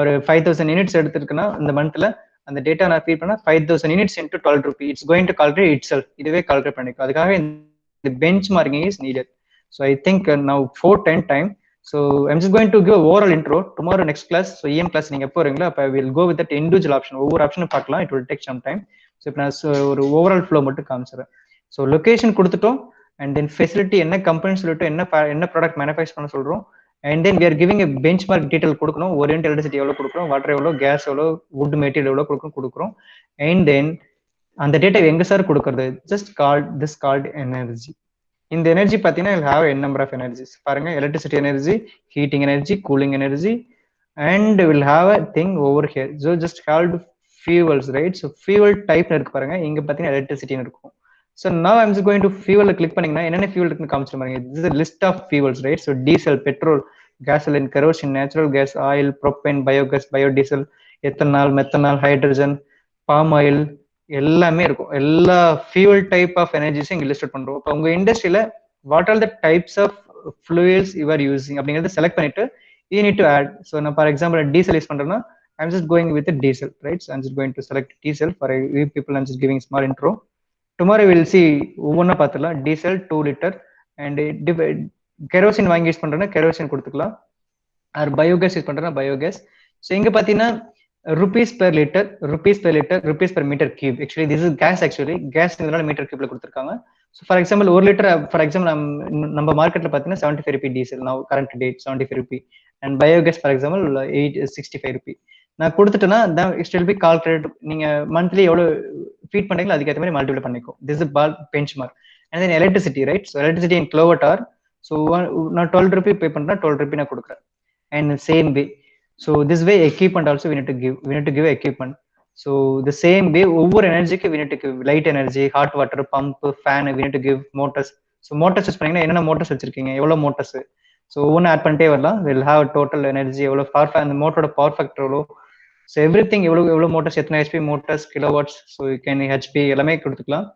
ஒரு 5,000 யூனிட்ஸ் எடுத்துருக்குன்னா இந்த மந்த்ல அந்த டேட்டா நான் ஃபீட் பண்ணா 5,000 units into 12 rupee, it's going to calculate itself. இதுவே கால்குலேட் பண்ணிக்கும். அதுக்காக இந்த bench marking is needed. So I think now 4:10 time. So I'm just going to give a overall intro. Tomorrow next class, so EM class நீங்க எப்போ வரீங்களோ அப்போ we'll go with that individual option. ஒவ்வொரு ஆப்ஷனும் பார்க்கலாம். It will take some time. So இப்போ நான் ஒரு overall flow மட்டும் காமிச்சிடுறேன். ஸோ லொகேஷன் கொடுத்துட்டோம், அண்ட் தென் ஃபெசிலிட்டி என்ன கம்பெனி சொல்லிட்டு என்ன ப்ராடக்ட் மேனுஃபேக்சர் பண்ண சொல்றோம், and then we are giving a benchmark detail கொடுக்கணும். ஓரியன்ட் எலக்ட்ரிசிட்டி எவ்வளோ கொடுக்குறோம், வாட்டர் எவ்வளோ, கேஸ் எவ்வளோ, வுட் மெட்டீரியல் எவ்வளோ கொடுக்குறோம். அண்ட் தென் அந்த டேட்டா எங்க சார் கொடுக்கறது, ஜஸ்ட் கால்ட் எனர்ஜி. இந்த எனர்ஜி பார்த்தீங்கன்னா will have a number of energies. பாருங்க, electricity energy, heating energy, cooling energy, and will have a thing over here. So just called fuels, right? So fuel type இருக்கு பாருங்க, இங்க பார்த்தீங்கன்னா electricity இருக்கும். So now I'm just going to fuel click பண்ணீங்கன்னா என்னென்ன fuel இருக்குன்னு காமிச்சிட்டு பாருங்க. This is a list of fuels, right? So diesel, petrol, gasoline, kerosene, natural gas, oil, propane, biogas, biodiesel, ethanol, methanol, hydrogen, palm oil, எல்லாமே இருக்கும். எல்லா fuel type of எனர்ஜிஸும் இங்க list பண்றோம். இப்போ உங்க இண்டஸ்ட்ரியில what are the types of fuels you are using அப்படிங்கறத select பண்ணிட்டு you need to add. So நான் ஃபார் எக்ஸாம்பிள் டீசல் யூஸ் பண்றேன்னா I'm just going with diesel, right? I'm just going to select diesel for people. I'm just giving small intro. Tomorrow will see ஒவ்வொன்றா பார்த்துக்கலாம். Diesel 2 litre, and kerosene வாங்கி use பண்றேன்னா kerosene கொடுத்துக்கலாம், or biogas use பண்றேன்னா biogas. So இங்க பாத்தீங்கன்னா rupees per liter, rupees per meter cube. Actually this is gas. Actually gas இதனால meter கியூப்ல கொடுத்துருக்காங்க. So for example 1 litre, for example நம்ம மார்க்கெட்ல பார்த்தீங்கன்னா 75 ரூபி டீசல், நான் current date 75 rupee, and biogas for example 65 rupee நான் கொடுத்துட்டேன்னா இட் வில் பி கால்குலேட். நீங்க மந்த்லி எவ்வளவு ஃபீட் பண்றீங்களோ அதுக்கேற்ற மாதிரி மல்டிபிள் பண்ணிக்கும். This is ball benchmark. And then electricity, right? So electricity in kilowatt hour. So நான் 12 ரூபி பே பண்றேன், 12 ரூபி நான் கொடுக்குறேன். And same way, so this way equipment also we need to give equipment. So the same way ஒவ்வொரு எனர்ஜிக்கு we need to give light energy, hot water, pump, fan, we need to give motors. So motors use பண்ணீங்கன்னா என்னென்ன motors வச்சிருக்கீங்க, எவ்வளவு motors, so ஒவ்வொன்று add பண்ணிட்டே வரலாம். will have total energy எவ்வளவு, power, அந்த மோட்டரோட பவர் ஃபேக்டர் எவ்வளோ, ஸோ எவ்ரி திங் எவ்வளவு மோட்டர்ஸ், எத்தனை HP motors, kilowatts, so you can HP எல்லாமே கொடுத்துக்கலாம்.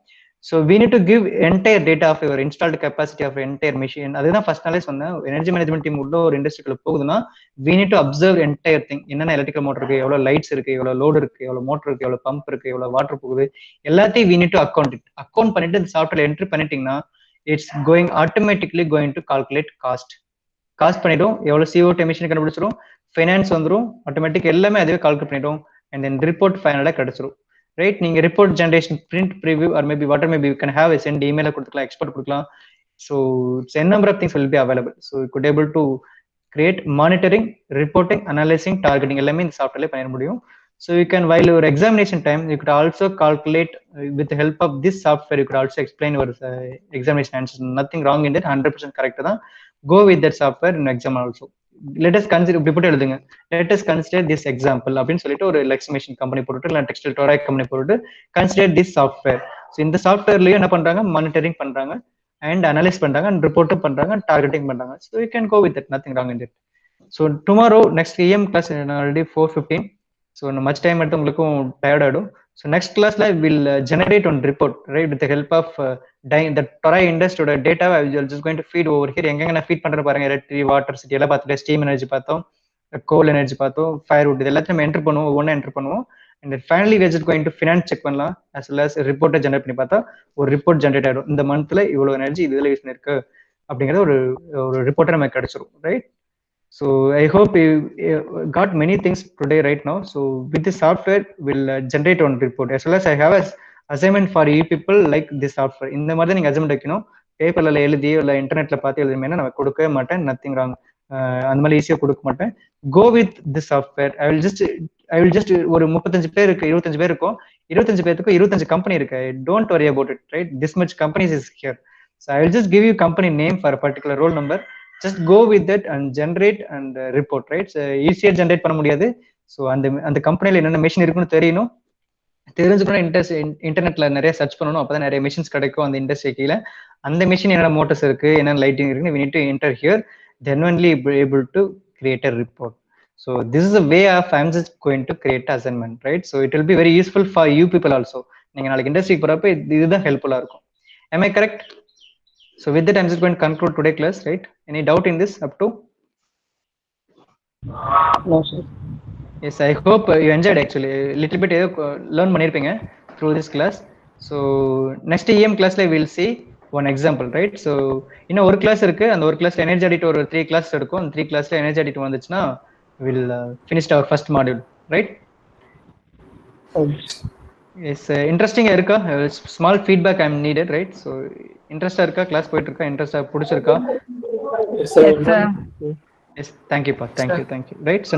So we need to give entire data of your installed capacity of entire machine. அதுதான் first நாளே சொன்னேன். எனர்ஜி மேனேஜ்மெண்ட் டீம் உள்ள ஒரு இண்டஸ்ட்ரிக்குள்ள போகுதுன்னா we need to observe entire thing. என்னென்ன electrical motor இருக்கு, எவ்வளவு லைட்ஸ் இருக்கு, எவ்வளவு லோடு இருக்கு, எவ்வளவு மோட்டர் இருக்கு, எவ்வளவு பம்ப் இருக்கு, எவ்வளவு வாட்டர் போகுது, எல்லாத்தையும் we need to அக்கௌண்ட் பண்ணிட்டு இந்த சாஃப்ட்வேர்ல என்ட்ரி பண்ணிட்டீங்கன்னா it's automatically going to calculate cost பண்ணிடும். எவ்வளவு CO2 எமிஷன் கண்டுபிடிச்சிடும், ஃபைனான்ஸ் வந்துடும், ஆட்டோமேட்டிக் எல்லாமே அதுவே கால்குலேட் பண்ணிடும். அண்ட் தென் ரிப்போர்ட் ஃபைனலா கிடைச்சிடும், ரைட்? நீங்க report generation, print, preview, or maybe water maybe you can have a send email கொடுத்துக்கலாம், எக்ஸ்போர்ட் கொடுக்கலாம். So n number of things will be available. So you could able to create monitoring, reporting, analyzing, targeting எல்லாமே இந்த சாஃப்ட்வேர்ல பண்ண முடியும். So you can, while your examination time, you could also calculate with the help of this software. You could also explain your examination answers. Nothing wrong in that, 100% correct தான். Go with that software in exam also. Let us consider, இப்படி போட்டு எழுதுங்க, let us consider this example அப்படின்னு சொல்லிட்டு ஒரு லெக்ஸ்மேஷன் company போட்டுட்டு இல்லை textile டொராய் கம்பெனி போட்டுட்டு கன்சிடர் திஸ் சாஃப்ட்வேர். ஸோ இந்த சாஃப்ட்வேர்லயும் என்ன பண்றாங்க, மானிட்டரிங் பண்றாங்க, அண்ட் அனலைஸ் பண்றாங்க, அண்ட் ரிப்போர்ட்டும் பண்றாங்க, டார்கெட்டிங் பண்றாங்க. So you can go with that, nothing wrong in it. So tomorrow next EM class already 4:15. So much time எடுத்து உங்களுக்கும் டயர்ட் ஆகிடும். ஸோ நெக்ஸ்ட் கிளாஸ்ல will generate one report, right? With help of the டொராய் இண்டஸ்ட்ரியோட data I will just going to feet over here. எங்க நான் feet பண்றேன் பாருங்க, எலக்ட்ரிக், வாட்டர், சிட்டி எல்லாம் பார்த்துட்டு, ஸ்டீம் எனர்ஜி பார்த்தோம், கோல் எனர்ஜி பார்த்தோம், ஃபயர்வுட், இது எல்லாத்தையும் நம்ம என்டர் பண்ணுவோம், ஒவ்வொன்றா என்டர் பண்ணுவோம். And finally we are just going to finance check பண்ணலாம், as well as ரிப்போர்ட்டை ஜெனரேட் பண்ணி பார்த்தா ஒரு ரிப்போர்ட் ஜெனரேட் ஆகிடும். இந்த மந்த்ல இவ்வளவு எனர்ஜி இதுல யூஸ் பண்ணிருக்கு அப்படிங்கிறது ஒரு ரிப்போர்ட்டை நமக்கு கிடைச்சிரும், right? So I hope you got many things today right now. So with this software will generate one report, as well as I have a assignment for you people like this software. இந்த மாதிரி நீங்க assignment வைக்கணும், பேப்பர்ல எழுதி இல்லை இன்டர்நெட்ல பார்த்து எழுதுமே, நான் கொடுக்கவே மாட்டேன், நத்திங் ராங். அந்த மாதிரி ஈஸியா கொடுக்க மாட்டேன். Go with this software. I will just ஒரு 35 பேர் இருக்கு, 25 பேர் இருக்கும், 25 பேருக்கு 25 கம்பெனி இருக்கு. Don't worry about it, right? This much companies is here. So I will just give you company name for a particular roll number. Just go with that and generate and report, right? So ஈஸியா generate பண்ண முடியாது. So அந்த கம்பெனில என்னென்ன machine இருக்குன்னு தெரியணும், தெரிஞ்சுக்கணும். இன்டர்நெட்ல நிறைய சர்ச் பண்ணணும், அப்பதான் நிறைய மிஷின்ஸ் கிடைக்கும் அந்த இண்டஸ்ட்ரி கீழே. அந்த மிஷின் என்னென்ன மோட்டர்ஸ் இருக்கு, என்னென்ன லைட்டிங் இருக்கு, we need to enter here, then only be able to create a report. So this is a way of I'm just going to create assignment, right? So it will be very useful for you people also. நீங்க நாளைக்கு இண்டஸ்ட்ரிக்கு போறப்ப இதுதான் ஹெல்ப்ஃபுல்லா இருக்கும். Am I correct? So with that, I'm just going to conclude today class, right? Any doubt in this up to? No, sir. Yes, I hope you enjoyed actually. Little bit learn பண்ணிருப்பீங்க through this class. So next EM class we'll see one example, right? So இன்னும் ஒரு class இருக்கு, அந்த ஒரு கிளாஸ்ல energy audit ஒரு 3 class இருக்கும். அந்த 3 கிளாஸ்ல எனர்ஜி ஆடிட் வந்துச்சுன்னா will finished our first module, right? Yes, இன்ட்ரெஸ்டிங்கா இருக்கா? Small feedback I am needed, right? So இன்ட்ரெஸ்டா இருக்கா? கிளாஸ் போயிட்டு இருக்கா? இன்ட்ரெஸ்டா பிடிச்சிருக்கா? Yes, sir. எஸ், தேங்க்யூப்பா, தேங்க்யூ. Right, so